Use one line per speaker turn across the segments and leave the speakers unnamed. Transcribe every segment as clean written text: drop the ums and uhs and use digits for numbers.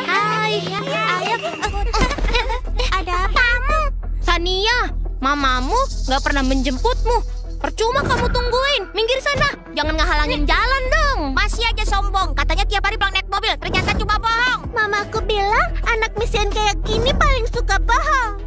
Hai, ayo. Ada apa kamu? Sania, mamamu nggak pernah menjemputmu. Percuma kamu tungguin. Minggir sana, jangan ngehalangin jalan dong.
Masih aja sombong, katanya tiap hari pulang naik mobil, ternyata cuma bohong.
Mamaku bilang anak miskin kayak gini paling suka bohong.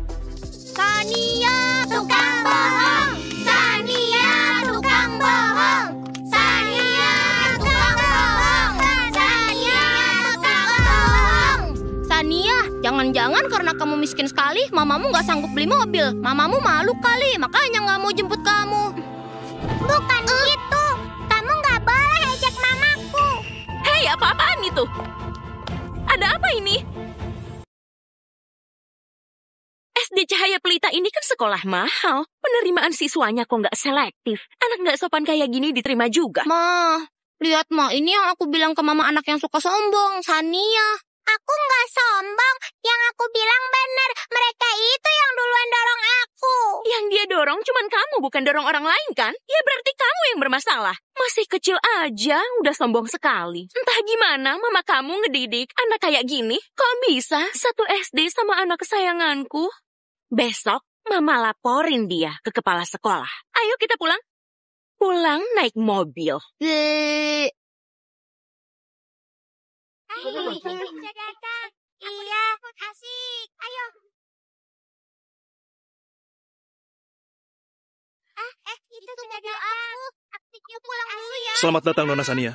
Sania, tukang bohong. Sania, tukang bohong. Sania, tukang bohong. Sania, tukang bohong.
Sania, jangan-jangan karena kamu miskin sekali, mamamu nggak sanggup beli mobil. Mamamu malu kali, makanya nggak mau jemput kamu.
Bukan gitu. Kamu nggak boleh ejek mamaku.
Hei, apa-apaan itu? Ada apa ini? SD Cahaya Pelita ini kan sekolah mahal. Penerimaan siswanya kok nggak selektif. Anak nggak sopan kayak gini diterima juga.
Ma, lihat Ma, ini yang aku bilang ke mama anak yang suka sombong, Sania.
Aku nggak sombong. Yang aku bilang benar. Mereka itu yang duluan dorong aku.
Yang dia dorong cuman kamu, bukan dorong orang lain kan? Ya berarti kamu yang bermasalah. Masih kecil aja udah sombong sekali. Entah gimana mama kamu ngedidik anak kayak gini. Kok bisa satu SD sama anak kesayanganku? Besok mama laporin dia ke kepala sekolah. Ayo kita pulang. Pulang naik mobil.
Sudah datang. Iya, asik. Ayo. Itu sudah datang. Yuk pulang dulu ya.
Selamat datang, Nona Sania.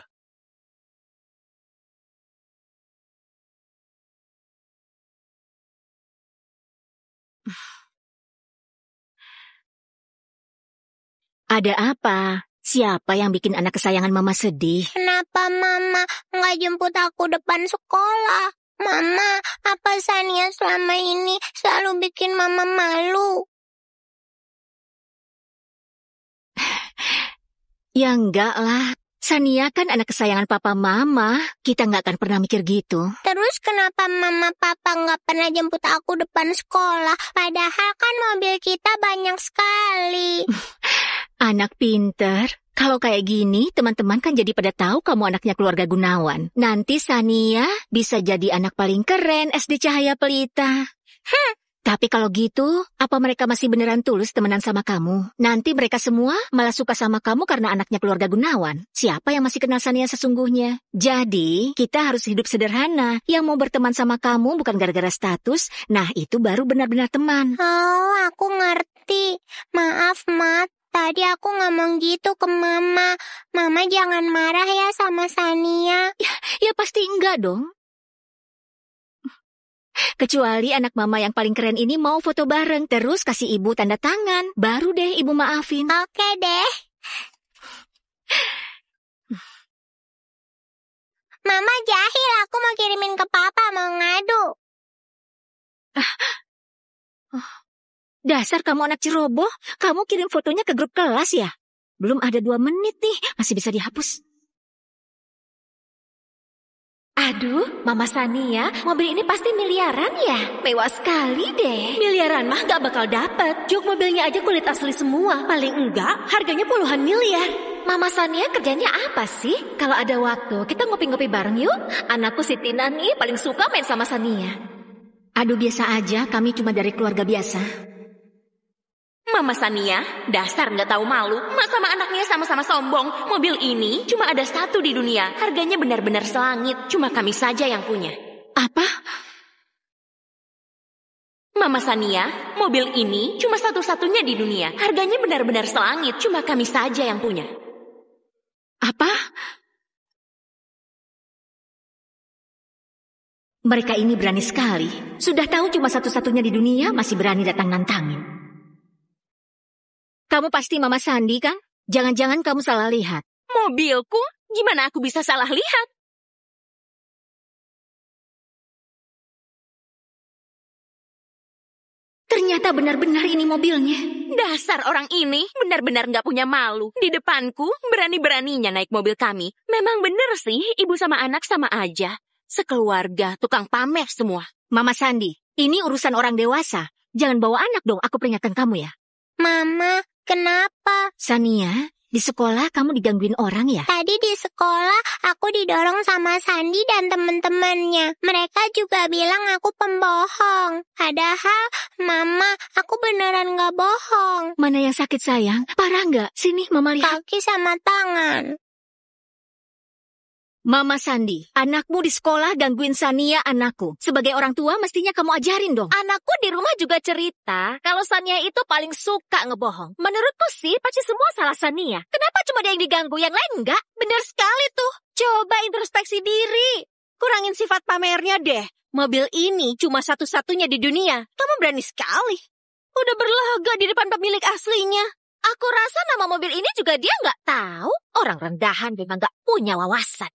Ada apa? Siapa yang bikin anak kesayangan Mama sedih?
Kenapa Mama nggak jemput aku depan sekolah? Mama, apa Sania selama ini selalu bikin Mama malu?
Ya enggak lah. Sania kan anak kesayangan Papa Mama. Kita nggak akan pernah mikir gitu.
Terus kenapa Mama Papa nggak pernah jemput aku depan sekolah? Padahal kan mobil kita banyak sekali.
Anak pinter. Kalau kayak gini, teman-teman kan jadi pada tahu kamu anaknya keluarga Gunawan. Nanti Sania bisa jadi anak paling keren SD Cahaya Pelita. Tapi kalau gitu, apa mereka masih beneran tulus temenan sama kamu? Nanti mereka semua malah suka sama kamu karena anaknya keluarga Gunawan. Siapa yang masih kenal Sania sesungguhnya? Jadi, kita harus hidup sederhana. Yang mau berteman sama kamu bukan gara-gara status, nah itu baru benar-benar teman.
Oh, aku ngerti. Maaf, Mat. Tadi aku ngomong gitu ke Mama. Mama jangan marah ya sama Sania.
Ya pasti enggak dong. Kecuali anak Mama yang paling keren ini mau foto bareng, terus kasih ibu tanda tangan. Baru deh ibu maafin.
Oke deh. Mama jahil, aku mau kirimin ke Papa, mau ngadu.
Dasar kamu anak ceroboh, kamu kirim fotonya ke grup kelas ya? Belum ada 2 menit nih, masih bisa dihapus.
Aduh, Mama Sania, mobil ini pasti miliaran ya? Mewah sekali deh. Miliaran mah gak bakal dapet. Jok mobilnya aja kulit asli semua. Paling enggak, harganya puluhan miliar. Mama Sania kerjanya apa sih? Kalau ada waktu, kita ngopi-ngopi bareng yuk. Anakku si Tina nih paling suka main sama Sania.
Aduh biasa aja, kami cuma dari keluarga biasa.
Mama Sania, dasar nggak tahu malu. Mas sama anaknya sama-sama sombong. Mobil ini cuma ada 1 di dunia. Harganya benar-benar selangit. Cuma kami saja yang punya.
Apa?
Mama Sania, mobil ini cuma satu-satunya di dunia. Harganya benar-benar selangit. Cuma kami saja yang punya.
Apa? Mereka ini berani sekali. Sudah tahu cuma satu-satunya di dunia, masih berani datang nantangin. Kamu pasti Mama Sandi kan? Jangan-jangan kamu salah lihat.
Mobilku? Gimana aku bisa salah lihat?
Ternyata benar-benar ini mobilnya.
Dasar orang ini benar-benar nggak punya malu. Di depanku berani-beraninya naik mobil kami. Memang benar sih, ibu sama anak sama aja. Sekeluarga, tukang pamer semua.
Mama Sandi, ini urusan orang dewasa. Jangan bawa anak dong, aku peringatkan kamu ya.
Mama, kenapa?
Sania, Di sekolah kamu digangguin orang ya?
Tadi di sekolah aku didorong sama Sandi dan teman-temannya. Mereka juga bilang aku pembohong. Padahal, Mama, aku beneran gak bohong.
Mana yang sakit sayang? Parah nggak? Sini Mama lihat.
Kaki sama tangan.
Mama Sandi, anakmu di sekolah gangguin Sania anakku. Sebagai orang tua mestinya kamu ajarin dong.
Anakku di rumah juga cerita kalau Sania itu paling suka ngebohong. Menurutku sih pasti semua salah Sania. Kenapa cuma dia yang diganggu, yang lain enggak? Bener sekali tuh. Coba introspeksi diri. Kurangin sifat pamernya deh. Mobil ini cuma satu-satunya di dunia. Kamu berani sekali. Udah berlaga di depan pemilik aslinya. Aku rasa nama mobil ini juga dia nggak tahu. Orang rendahan memang nggak punya wawasan.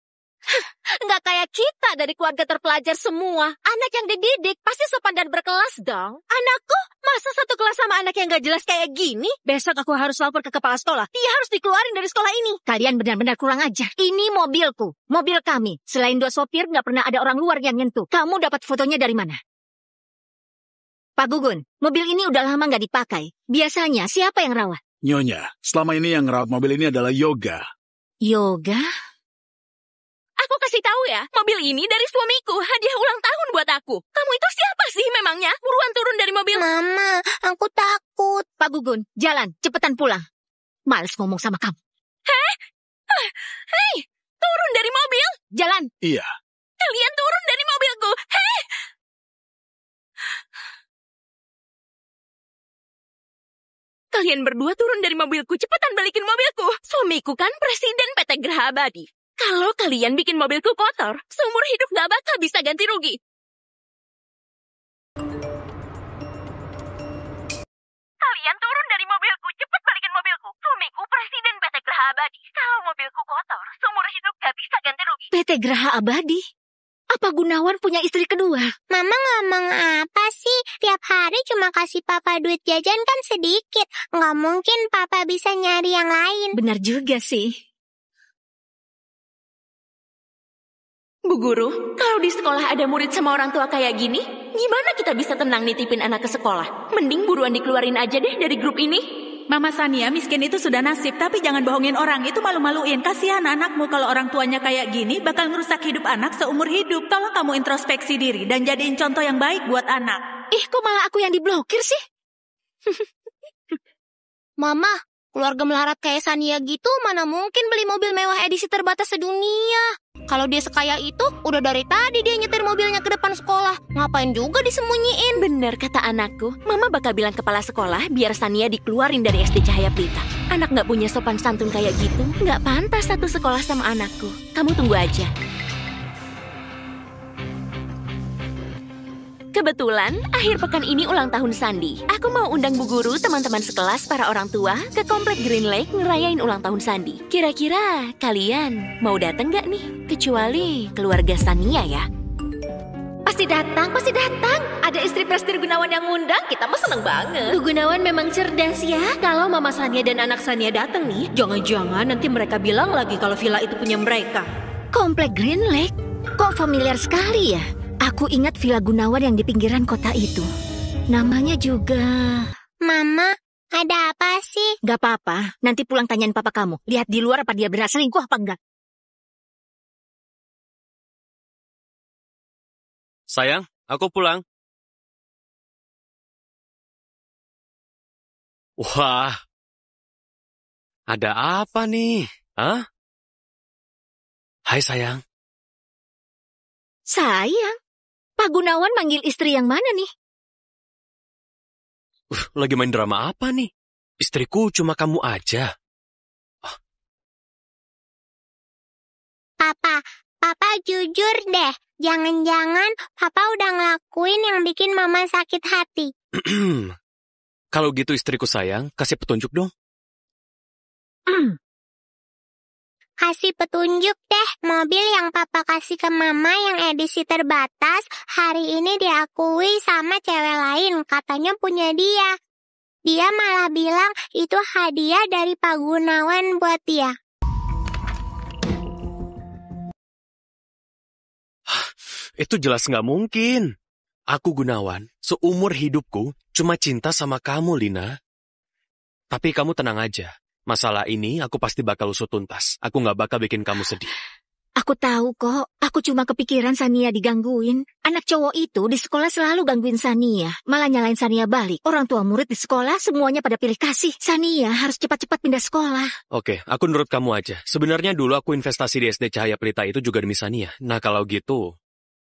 Nggak kayak kita dari keluarga terpelajar semua. Anak yang dididik pasti sopan dan berkelas dong. Anakku masa satu kelas sama anak yang nggak jelas kayak gini? Besok aku harus lapor ke kepala sekolah. Dia harus dikeluarin dari sekolah ini.
Kalian benar-benar kurang ajar. Ini mobilku, mobil kami. Selain 2 sopir, nggak pernah ada orang luar yang nyentuh. Kamu dapat fotonya dari mana? Pak Gugun, mobil ini udah lama nggak dipakai. Biasanya siapa yang rawat?
Nyonya, selama ini yang ngerawat mobil ini adalah Yoga.
Yoga?
Aku kasih tahu ya, mobil ini dari suamiku, hadiah ulang tahun buat aku. Kamu itu siapa sih memangnya? Buruan turun dari mobil.
Mama, aku takut.
Pak Gugun, jalan, cepetan pulang. Males ngomong sama kamu.
Hei, turun dari mobil.
Jalan.
Iya.
Kalian turun dari mobilku. Hei. Kalian berdua turun dari mobilku, cepetan balikin mobilku. Suamiku kan presiden PT Graha Abadi. Kalau kalian bikin mobilku kotor, seumur hidup gak bakal bisa ganti rugi. Kalian turun dari mobilku, cepet balikin mobilku. Suamiku presiden PT Graha Abadi. Kalau mobilku kotor, seumur hidup gak bisa ganti rugi.
PT Graha Abadi? Apa Gunawan punya istri kedua?
Mama ngomong apa sih? Tiap hari cuma kasih papa duit jajan kan sedikit. Nggak mungkin papa bisa nyari yang lain.
Benar juga sih.
Bu Guru, kalau di sekolah ada murid sama orang tua kayak gini, gimana kita bisa tenang nitipin anak ke sekolah? Mending buruan dikeluarin aja deh dari grup ini.
Mama Sania, miskin itu sudah nasib, tapi jangan bohongin orang, itu malu-maluin. Kasihan anakmu kalau orang tuanya kayak gini, bakal ngerusak hidup anak seumur hidup. Tolong kamu introspeksi diri dan jadiin contoh yang baik buat anak.
Ih, kok malah aku yang diblokir sih?
Mama, keluarga melarat kayak Sania gitu mana mungkin beli mobil mewah edisi terbatas sedunia. Kalau dia sekaya itu, udah dari tadi dia nyetir mobilnya ke depan sekolah. Ngapain juga disembunyiin?
Bener kata anakku, Mama bakal bilang kepala sekolah biar Sania dikeluarin dari SD Cahaya Pelita. Anak gak punya sopan santun kayak gitu, gak pantas satu sekolah sama anakku. Kamu tunggu aja. Kebetulan, akhir pekan ini ulang tahun Sandi. Aku mau undang Bu Guru, teman-teman sekelas, para orang tua ke Komplek Green Lake ngerayain ulang tahun Sandi. Kira-kira kalian mau datang nggak nih? Kecuali keluarga Sania ya.
Pasti datang, pasti datang. Ada istri Prestir Gunawan yang ngundang, kita mah seneng banget. Bu Gunawan memang cerdas ya. Kalau Mama Sania dan anak Sania datang nih, jangan-jangan nanti mereka bilang lagi kalau villa itu punya mereka.
Komplek Green Lake? Kok familiar sekali ya? Aku ingat Villa Gunawan yang di pinggiran kota itu. Namanya juga...
Mama, ada apa sih?
Gak apa-apa, nanti pulang tanyain papa kamu. Lihat di luar apa dia benar selingkuh apa enggak.
Sayang, aku pulang. Wah, ada apa nih? Hah? Hai sayang.
Sayang? Pak Gunawan manggil istri yang mana nih?
Lagi main drama apa nih? Istriku cuma kamu aja.
Papa jujur deh. Jangan-jangan Papa udah ngelakuin yang bikin Mama sakit hati.
Kalau gitu istriku sayang, kasih petunjuk dong.
Kasih petunjuk deh, mobil yang Papa kasih ke Mama yang edisi terbatas, hari ini diakui sama cewek lain, katanya punya dia. Dia malah bilang itu hadiah dari Pak Gunawan buat dia.
Itu jelas nggak mungkin. Aku Gunawan, seumur hidupku cuma cinta sama kamu, Lina. Tapi kamu tenang aja. Masalah ini aku pasti bakal usut tuntas. Aku nggak bakal bikin kamu sedih.
Aku tahu kok, aku cuma kepikiran Sania digangguin. Anak cowok itu di sekolah selalu gangguin Sania, malah nyalain Sania balik. Orang tua murid di sekolah semuanya pada pilih kasih. Sania harus cepat-cepat pindah sekolah.
Oke, aku nurut kamu aja. Sebenarnya dulu aku investasi di SD Cahaya Pelita itu juga demi Sania. Nah kalau gitu,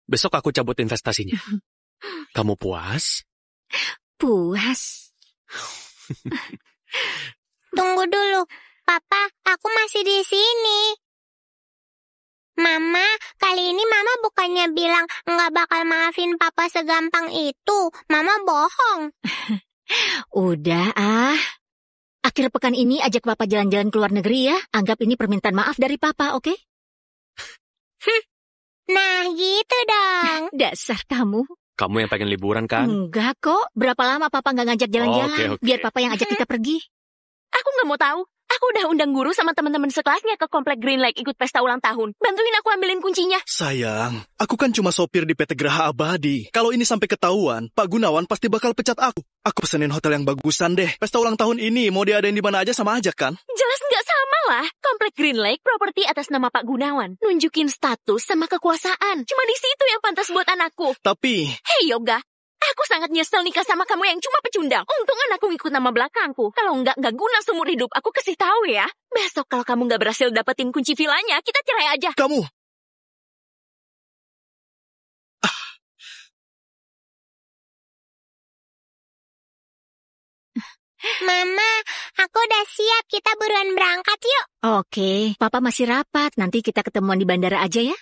besok aku cabut investasinya. Kamu puas?
Puas.
Tunggu dulu, Papa, aku masih di sini. Mama, kali ini Mama bukannya bilang nggak bakal maafin Papa segampang itu. Mama bohong.
Udah Akhir pekan ini ajak Papa jalan-jalan ke luar negeri ya. Anggap ini permintaan maaf dari Papa, oke?
Nah, gitu dong.
Dasar kamu.
Kamu yang pengen liburan kan?
Enggak kok. Berapa lama Papa nggak ngajak jalan-jalan?
Oke.
Biar Papa yang ajak kita pergi.
Aku nggak mau tahu. Aku udah undang guru sama teman-teman sekelasnya ke komplek Green Lake ikut pesta ulang tahun. Bantuin aku ambilin kuncinya.
Sayang, aku kan cuma sopir di PT Geraha Abadi. Kalau ini sampai ketahuan, Pak Gunawan pasti bakal pecat aku. Aku pesenin hotel yang bagusan deh. Pesta ulang tahun ini mau diadain di mana aja sama aja kan?
Jelas nggak sama lah. Komplek Green Lake properti atas nama Pak Gunawan. Nunjukin status sama kekuasaan. Cuma di situ yang pantas buat anakku.
Tapi...
Hei Yoga, aku sangat nyesel nikah sama kamu yang cuma pecundang. Untung anakku ngikut nama belakangku. Kalau nggak guna seumur hidup. Aku kasih tahu ya. Besok kalau kamu nggak berhasil dapetin kunci vilanya, kita cerai aja.
Kamu...
Mama, aku udah siap. Kita buruan berangkat yuk.
Oke, Papa masih rapat. Nanti kita ketemuan di bandara aja ya.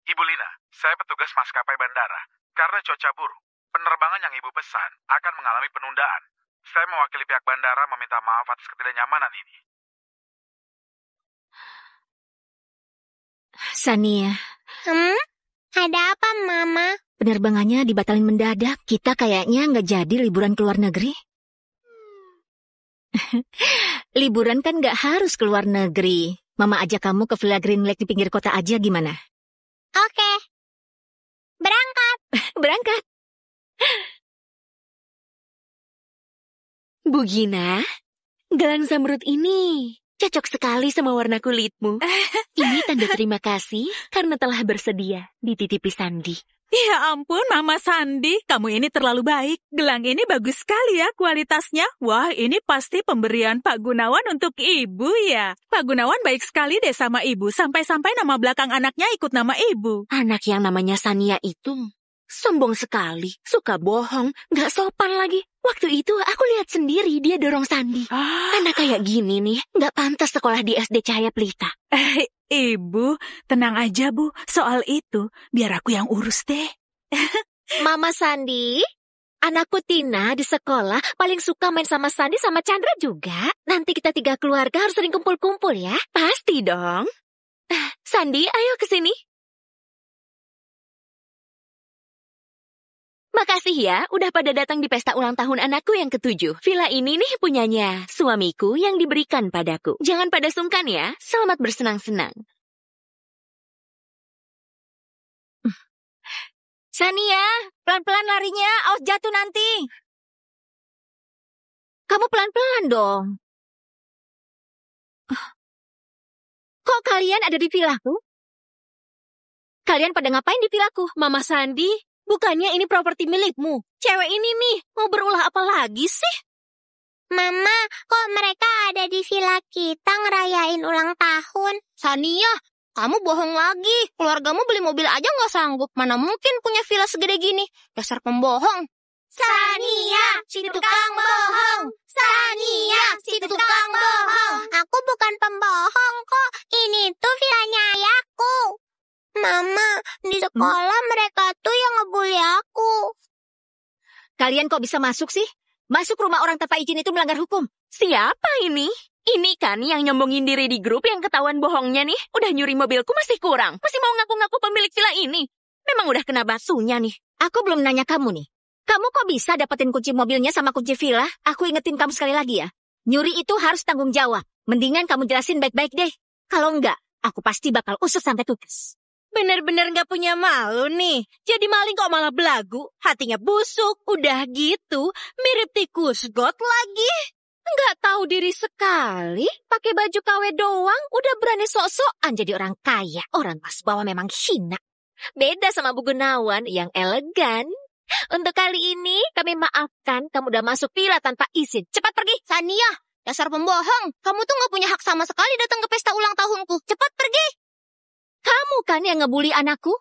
Ibu Lina, saya petugas maskapai bandara. Karena cuaca buruk, penerbangan yang Ibu pesan akan mengalami penundaan. Saya mewakili pihak bandara meminta maaf atas ketidaknyamanan ini.
Sania.
Ada apa, Mama?
Penerbangannya dibatalin mendadak. Kita kayaknya nggak jadi liburan ke luar negeri. Liburan kan nggak harus ke luar negeri. Mama ajak kamu ke Villa Green Lake di pinggir kota aja gimana?
Oke. Berangkat.
Berangkat.
Bu Gina, gelang zamrud ini cocok sekali sama warna kulitmu. Ini tanda terima kasih karena telah bersedia dititipi Sandi.
Ya ampun, Mama Sandi, kamu ini terlalu baik. Gelang ini bagus sekali ya kualitasnya. Wah, ini pasti pemberian Pak Gunawan untuk Ibu ya. Pak Gunawan baik sekali deh sama Ibu. Sampai-sampai nama belakang anaknya ikut nama Ibu.
Anak yang namanya Sania itu sombong sekali, suka bohong, nggak sopan lagi. Waktu itu aku lihat sendiri dia dorong Sandi. Anak kayak gini nih, nggak pantas sekolah di SD Cahaya Pelita.
Ibu, tenang aja Bu. Soal itu, biar aku yang urus deh.
Mama Sandi, anakku Tina di sekolah paling suka main sama Sandi sama Chandra juga. Nanti kita 3 keluarga harus sering kumpul-kumpul ya.
Pasti dong. Sandi, ayo ke sini. Makasih ya, udah pada datang di pesta ulang tahun anakku yang ke-7. Villa ini nih punyanya suamiku yang diberikan padaku. Jangan pada sungkan ya, selamat bersenang-senang.
Sania, pelan-pelan larinya, awas jatuh nanti. Kamu pelan-pelan dong. Kok kalian ada di villaku? Kalian pada ngapain di villaku?
Mama Sandi, bukannya ini properti milikmu? Cewek ini nih, mau berulah apa lagi sih?
Mama, kok mereka ada di villa kita ngerayain ulang tahun?
Sania, kamu bohong lagi. Keluargamu beli mobil aja nggak sanggup. Mana mungkin punya villa segede gini? Dasar pembohong.
Sania, si tukang bohong. Sania, si tukang bohong. Aku bukan pembohong kok. Ini tuh villanya ayahku. Mama, di sekolah mereka tuh yang ngebully aku.
Kalian kok bisa masuk sih? Masuk rumah orang tanpa izin itu melanggar hukum.
Siapa ini? Ini kan yang nyombongin diri di grup yang ketahuan bohongnya nih. Udah nyuri mobilku masih kurang. Masih mau ngaku-ngaku pemilik villa ini. Memang udah kena batunya nih.
Aku belum nanya kamu nih. Kamu kok bisa dapetin kunci mobilnya sama kunci villa? Aku ingetin kamu sekali lagi ya. Nyuri itu harus tanggung jawab. Mendingan kamu jelasin baik-baik deh. Kalau enggak, aku pasti bakal usut sampai tuntas.
Bener-bener gak punya malu nih. Jadi maling kok malah belagu. Hatinya busuk. Udah gitu, mirip tikus got lagi.
Nggak tahu diri sekali. Pakai baju KW doang, udah berani sok-sokan jadi orang kaya. Orang kelas bawah memang hina. Beda sama Bu Gunawan yang elegan. Untuk kali ini, kami maafkan kamu udah masuk villa tanpa izin. Cepat pergi.
Sania, dasar pembohong. Kamu tuh nggak punya hak sama sekali datang ke pesta ulang tahunku. Cepat pergi.
Kamu kan yang ngebully anakku?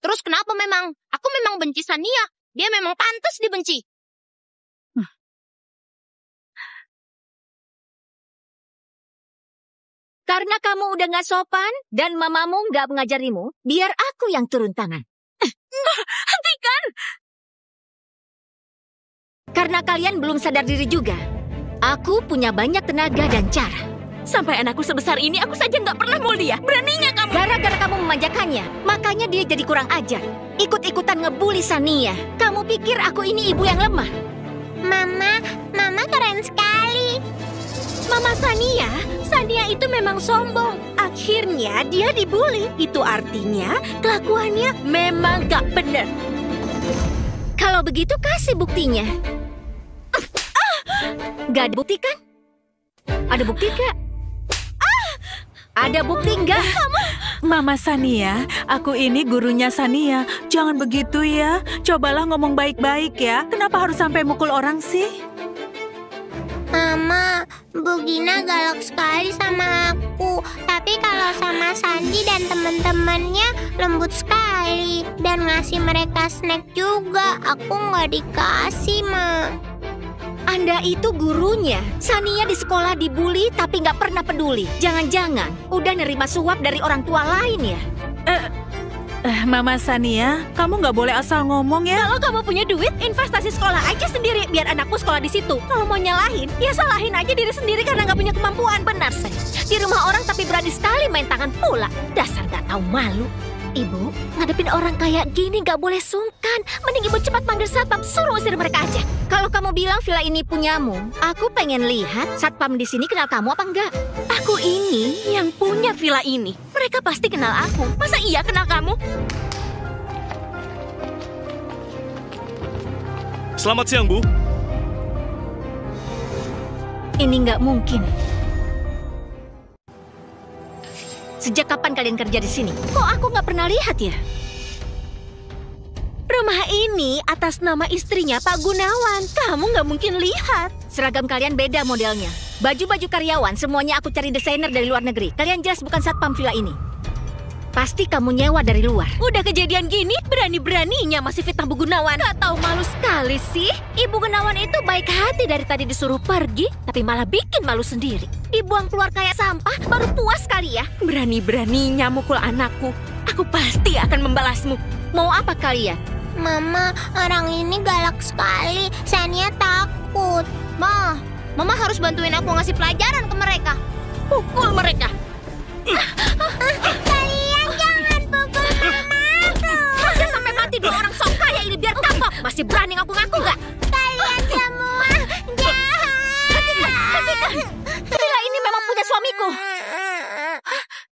Terus kenapa memang? Aku memang benci Sania. Dia memang pantas dibenci.
Karena kamu udah gak sopan dan mamamu gak mengajarimu, biar aku yang turun tangan.
Hentikan!
Karena kalian belum sadar diri juga. Aku punya banyak tenaga dan cara.
Sampai anakku sebesar ini, aku saja nggak pernah mulia. Beraninya kamu.
Gara-gara kamu memanjakannya, makanya dia jadi kurang ajar. Ikut-ikutan ngebully Sania. Kamu pikir aku ini ibu yang lemah?
Mama keren sekali.
Mama Sania itu memang sombong. Akhirnya dia dibully. Itu artinya kelakuannya memang gak bener.
Kalau begitu kasih buktinya. Gak ada bukti kan? Ada bukti gak? Ada bukti nggak?
Mama Sania, aku ini gurunya Sania. Jangan begitu ya. Cobalah ngomong baik-baik ya. Kenapa harus sampai mukul orang sih?
Mama, Bu Gina galak sekali sama aku. Tapi kalau sama Sandi dan teman-temannya lembut sekali. Dan ngasih mereka snack juga. Aku nggak dikasih, Ma.
Anda itu gurunya. Sania di sekolah dibully tapi nggak pernah peduli. Jangan-jangan udah nerima suap dari orang tua lain ya?
Mama Sania, kamu nggak boleh asal ngomong ya.
Kalau kamu punya duit, investasi sekolah aja sendiri. Biar anakmu sekolah di situ. Kalau mau nyalahin, ya salahin aja diri sendiri karena nggak punya kemampuan.
Benar, say. Di rumah orang tapi berani sekali main tangan pula. Dasar nggak tahu malu. Ibu, ngadepin orang kayak gini gak boleh sungkan. Mending ibu cepat panggil satpam, suruh usir mereka aja. Kalau kamu bilang villa ini punyamu, aku pengen lihat satpam di sini kenal kamu apa enggak.
Aku ini yang punya villa ini. Mereka pasti kenal aku. Masa iya kenal kamu?
Selamat siang, Bu.
Ini nggak mungkin. Sejak kapan kalian kerja di sini? Kok aku nggak pernah lihat ya?
Rumah ini atas nama istrinya Pak Gunawan. Kamu nggak mungkin lihat.
Seragam kalian beda modelnya. Baju-baju karyawan semuanya aku cari desainer dari luar negeri. Kalian jelas bukan satpam villa ini. Pasti kamu nyewa dari luar.
Udah kejadian gini, berani-beraninya masih fitnah Bu Gunawan.
Gak tahu malu sekali sih. Ibu Gunawan itu baik hati dari tadi disuruh pergi, tapi malah bikin malu sendiri. Dibuang keluar kayak sampah, baru puas kali ya.
Berani-beraninya mukul anakku. Aku pasti akan membalasmu.
Mau apa kalian?
Mama, orang ini galak sekali. Sania takut.
Mama harus bantuin aku ngasih pelajaran ke mereka.
Pukul mereka.
Kalian jangan pukul mamaku.
Aja sampai mati dua orang sok kaya ini biar kapok. Masih berani ngaku-ngaku nggak?
Kalian semua jahat.
Hentikan. Villa ini memang punya suamiku.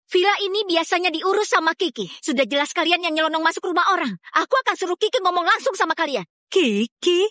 Villa ini biasanya diurus sama Kiki. Sudah jelas kalian yang nyelonong masuk rumah orang. Aku akan suruh Kiki ngomong langsung sama kalian.
Kiki?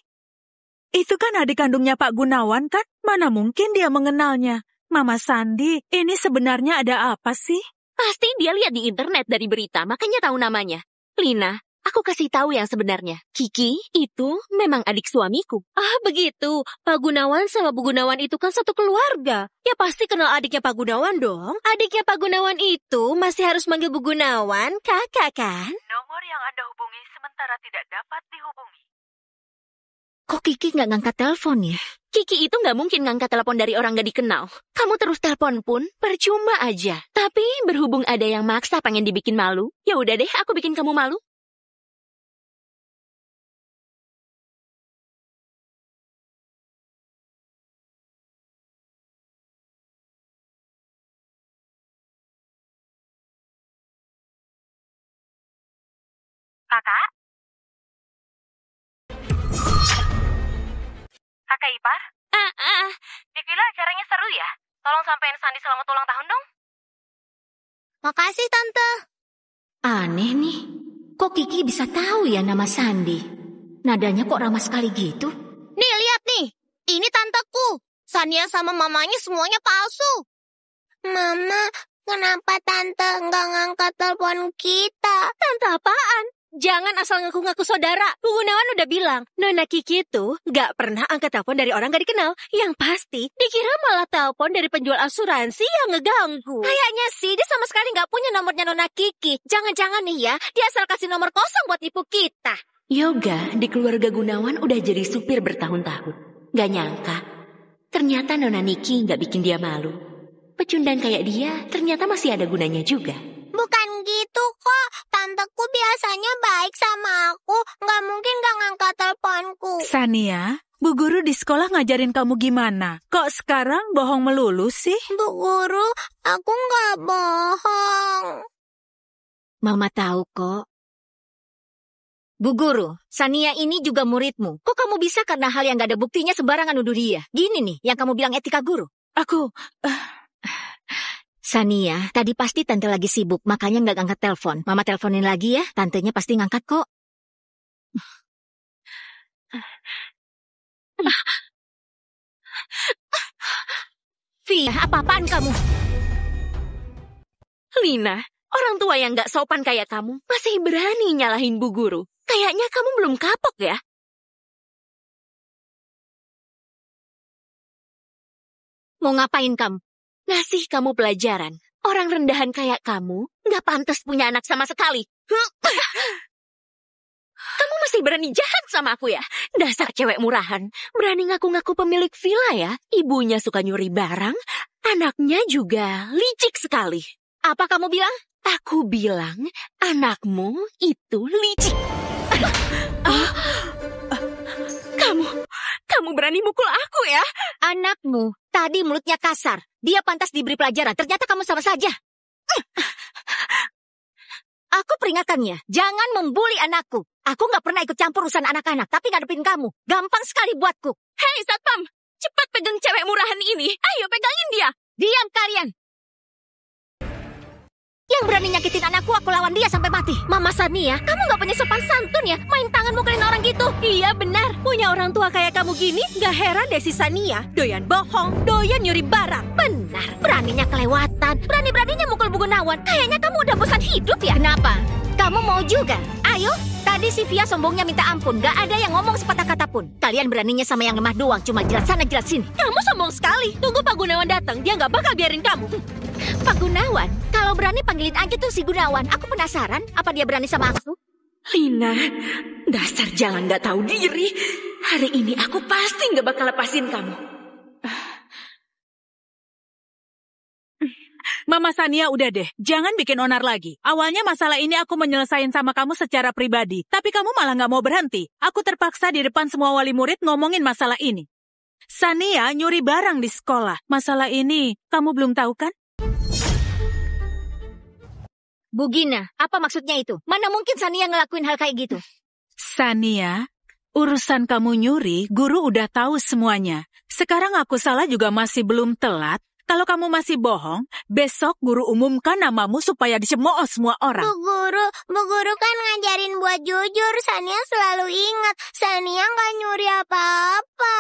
Itu kan adik kandungnya Pak Gunawan kan? Mana mungkin dia mengenalnya? Mama Sandi, ini sebenarnya ada apa sih?
Pasti dia lihat di internet dari berita, makanya tahu namanya. Lina, aku kasih tahu yang sebenarnya. Kiki itu memang adik suamiku.
Ah begitu, Pak Gunawan sama Bu Gunawan itu kan satu keluarga. Ya pasti kenal adiknya Pak Gunawan dong. Adiknya Pak Gunawan itu masih harus manggil Bu Gunawan, kakak kan?
Nomor yang Anda hubungi sementara tidak dapat dihubungi.
Kok Kiki nggak ngangkat telepon ya?
Kiki itu nggak mungkin ngangkat telepon dari orang nggak dikenal. Kamu terus telepon pun percuma aja. Tapi berhubung ada yang maksa pengen dibikin malu, ya udah deh aku bikin kamu malu.
Kakak? Kakak ipar? Di villa acaranya seru ya? Tolong sampein Sandi selamat ulang tahun dong.
Makasih, Tante.
Aneh nih, kok Kiki bisa tahu ya nama Sandi? Nadanya kok ramah sekali gitu?
Nih, lihat nih. Ini tanteku. Sania sama mamanya semuanya palsu.
Mama, kenapa tante nggak ngangkat telepon kita?
Tante apaan? Jangan asal ngaku-ngaku saudara. Bu Gunawan udah bilang, Nona Kiki tuh gak pernah angkat telepon dari orang gak dikenal. Yang pasti, dikira malah telepon dari penjual asuransi yang ngeganggu. Kayaknya sih, dia sama sekali gak punya nomornya Nona Kiki. Jangan-jangan nih ya, dia asal kasih nomor kosong buat nipu kita.
Yoga di keluarga Gunawan udah jadi supir bertahun-tahun. Gak nyangka, ternyata Nona Niki gak bikin dia malu. Pecundang kayak dia ternyata masih ada gunanya juga.
Bukan gitu kok. Tanteku biasanya baik sama aku. Nggak mungkin nggak ngangkat teleponku.
Sania, Bu Guru di sekolah ngajarin kamu gimana? Kok sekarang bohong melulu sih?
Bu Guru, aku nggak bohong.
Mama tahu kok. Bu Guru, Sania ini juga muridmu. Kok kamu bisa karena hal yang gak ada buktinya sembarangan nuduh dia? Gini nih, yang kamu bilang etika guru. Sania, tadi pasti tante lagi sibuk, makanya nggak angkat telepon. Mama teleponin lagi ya, tantenya pasti ngangkat kok. Via, apa-apaan kamu?
Lina, orang tua yang gak sopan kayak kamu masih berani nyalahin Bu Guru. Kayaknya kamu belum kapok ya?
Mau ngapain kamu?
Ngasih kamu pelajaran. Orang rendahan kayak kamu gak pantas punya anak sama sekali. Kamu masih berani jahat sama aku ya? Dasar cewek murahan. Berani ngaku-ngaku pemilik villa ya? Ibunya suka nyuri barang, anaknya juga licik sekali.
Apa kamu bilang?
Aku bilang anakmu itu licik. Kamu berani mukul aku ya?
Anakmu tadi mulutnya kasar. Dia pantas diberi pelajaran. Ternyata kamu sama saja. Aku peringatkannya, jangan membuli anakku. Aku nggak pernah ikut campur urusan anak-anak, tapi ngadepin kamu. Gampang sekali buatku.
Hei Satpam, cepat pegang cewek murahan ini. Ayo pegangin dia.
Diam kalian. Yang berani nyakitin anakku, aku lawan dia sampai mati.
Mama Sania, kamu gak punya sopan santun ya? Main tangan mukulin orang gitu. Iya benar, punya orang tua kayak kamu gini, gak heran deh si Sania. Doyan bohong, doyan nyuri barang. Benar, beraninya kelewatan. Berani-beraninya mukul Bu Gunawan. Kayaknya kamu udah bosan hidup ya?
Kenapa? Kamu mau juga? Ayo, tadi si Via sombongnya minta ampun. Gak ada yang ngomong sepatah kata pun. Kalian beraninya sama yang lemah doang, cuma jelas sana jelas sini.
Kamu sombong sekali. Tunggu Pak Gunawan datang, dia gak bakal biarin kamu.
Pak Gunawan, kalau berani panggilin aja tuh si Gunawan. Aku penasaran, apa dia berani sama aku?
Lina, dasar jalan gak tahu diri. Hari ini aku pasti gak bakal lepasin kamu.
Mama Sania udah deh, jangan bikin onar lagi. Awalnya masalah ini aku menyelesaikan sama kamu secara pribadi. Tapi kamu malah gak mau berhenti. Aku terpaksa di depan semua wali murid ngomongin masalah ini. Sania nyuri barang di sekolah. Masalah ini kamu belum tahu kan?
Bu Gina, apa maksudnya itu? Mana mungkin Sania ngelakuin hal kayak gitu?
Sania, urusan kamu nyuri, guru udah tahu semuanya. Sekarang aku salah juga masih belum telat. Kalau kamu masih bohong, besok guru umumkan namamu supaya dicemooh semua orang.
Bu Guru kan ngajarin buat jujur. Sania selalu ingat, Sania nggak nyuri apa-apa.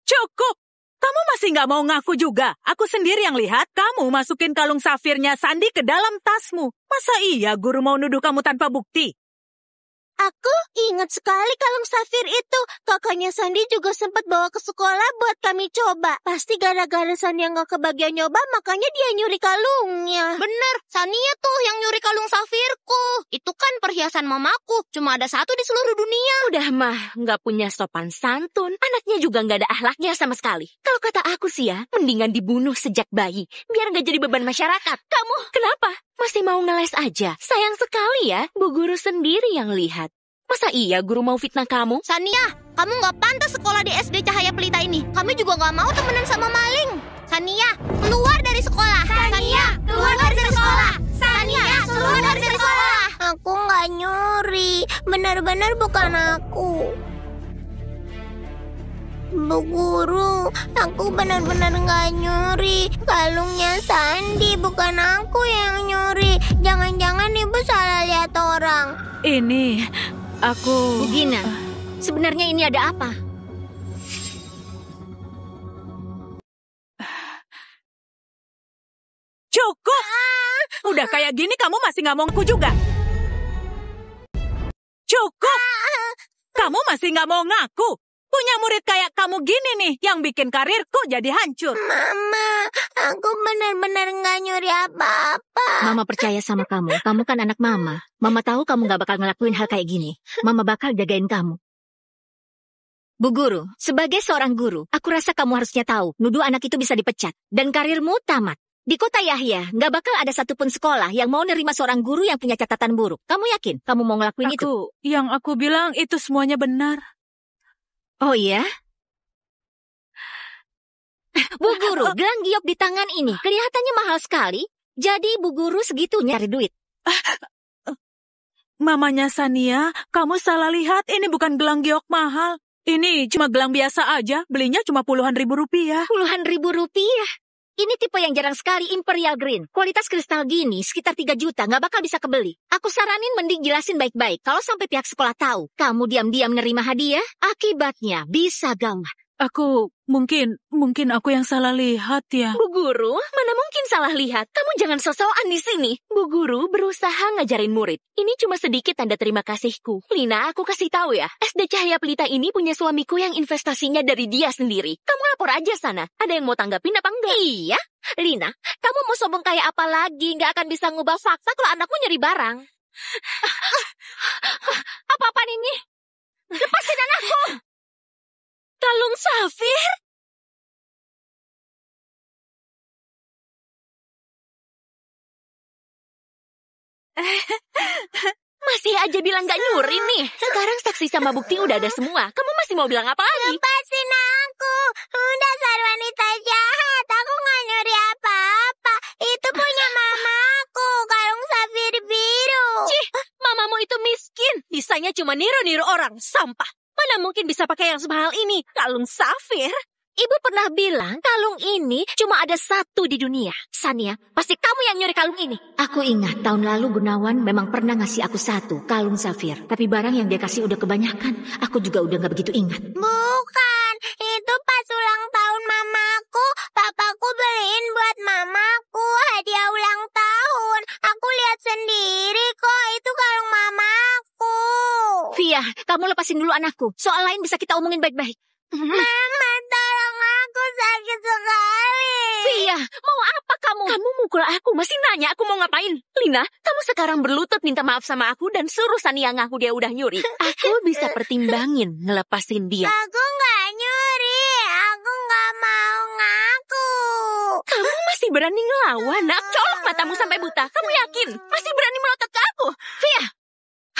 Cukup! Kamu masih nggak mau ngaku juga? Aku sendiri yang lihat kamu masukin kalung safirnya Sandi ke dalam tasmu. Masa iya guru mau nuduh kamu tanpa bukti?
Aku ingat sekali kalung safir itu. Kakaknya Sandi juga sempat bawa ke sekolah buat kami coba. Pasti gara-gara Sania nggak kebagian nyoba, makanya dia nyuri kalungnya.
Bener, Sania tuh yang nyuri kalung safirku. Itu kan perhiasan mamaku, cuma ada satu di seluruh dunia.
Udah mah, nggak punya sopan santun. Anaknya juga nggak ada akhlaknya sama sekali. Kalau kata aku sih ya, mendingan dibunuh sejak bayi. Biar nggak jadi beban masyarakat. Kamu, kenapa? Masih mau ngeles aja? Sayang sekali ya, Bu Guru sendiri yang lihat. Masa iya guru mau fitnah kamu?
Sania, kamu nggak pantas sekolah di SD Cahaya Pelita ini. Kami juga nggak mau temenan sama maling. Sania, keluar dari sekolah. Sania, keluar dari sekolah. Sania, keluar dari sekolah.
Aku nggak nyuri. Benar-benar bukan aku. Bu Guru, aku benar-benar nggak nyuri. Kalungnya Sandi, bukan aku yang nyuri. Jangan-jangan Ibu aku salah lihat orang.
Ini, aku...
Bu Gina, sebenarnya ini ada apa?
Cukup! Udah kayak gini kamu masih nggak mau ngaku juga? Cukup! Kamu masih nggak mau ngaku? Punya murid kayak kamu gini nih yang bikin karirku jadi hancur.
Mama, aku benar-benar nggak nyuri apa-apa.
Mama percaya sama kamu. Kamu kan anak Mama. Mama tahu kamu nggak bakal ngelakuin hal kayak gini. Mama bakal jagain kamu. Bu Guru, sebagai seorang guru, aku rasa kamu harusnya tahu, nuduh anak itu bisa dipecat. Dan karirmu tamat. Di kota Yahya, nggak bakal ada satupun sekolah yang mau nerima seorang guru yang punya catatan buruk. Kamu yakin kamu mau ngelakuin itu?
Yang aku bilang itu semuanya benar.
Oh iya? Bu Guru, gelang giok di tangan ini kelihatannya mahal sekali. Jadi Bu Guru segitunya cari duit.
Mamanya Sania, kamu salah lihat. Ini bukan gelang giok mahal. Ini cuma gelang biasa aja. Belinya cuma puluhan ribu rupiah.
Puluhan ribu rupiah? Ini tipe yang jarang sekali Imperial Green. Kualitas kristal gini sekitar 3 juta nggak bakal bisa kebeli. Aku saranin mending jelasin baik-baik. Kalau sampai pihak sekolah tahu, kamu diam-diam nerima hadiah, akibatnya bisa gawat.
Aku, mungkin aku yang salah lihat ya.
Bu Guru, mana mungkin salah lihat? Kamu jangan sosokan di sini. Bu Guru berusaha ngajarin murid. Ini cuma sedikit tanda terima kasihku. Lina, aku kasih tahu ya. SD Cahaya Pelita ini punya suamiku yang investasinya dari dia sendiri. Kamu lapor aja sana. Ada yang mau tanggapin apa enggak?
Iya, Lina, kamu mau sombong kayak apa lagi? Nggak akan bisa ngubah fakta kalau anakmu nyuri barang. Apa-apaan ini? Lepasin anakku!
Kalung safir? Masih aja bilang gak nyuri nih. Sekarang saksi sama bukti udah ada semua. Kamu masih mau bilang apa lagi?
Lepasin aku. Dasar wanita jahat. Aku nggak nyuri apa-apa. Itu punya mamaku. Kalung safir biru.
Cih, mamamu itu miskin. Bisanya cuma niru-niru orang. Sampah. Mana mungkin bisa pakai yang semahal ini? Kalung safir?
Ibu pernah bilang kalung ini cuma ada satu di dunia. Sania, pasti kamu yang nyuri kalung ini.
Aku ingat tahun lalu Gunawan memang pernah ngasih aku satu kalung safir. Tapi barang yang dia kasih udah kebanyakan. Aku juga udah gak begitu ingat.
Bukan. Itu pas ulang tahun mamaku. Papaku beliin buat mamaku hadiah ulang tahun. Aku lihat sendiri kok. Itu kalung mamaku.
Via, kamu lepasin dulu anakku. Soal lain bisa kita omongin baik-baik.
Mama, tolong aku, sakit sekali.
Via, mau apa kamu? Kamu mukul aku, masih nanya aku mau ngapain? Lina, kamu sekarang berlutut minta maaf sama aku dan suruh Sania ngaku dia udah nyuri. Aku bisa pertimbangin ngelepasin dia.
Aku nggak nyuri. Aku nggak mau ngaku.
Kamu masih berani ngelawan, nak? Colok matamu sampai buta. Kamu yakin? Masih berani melotot ke aku?
Via,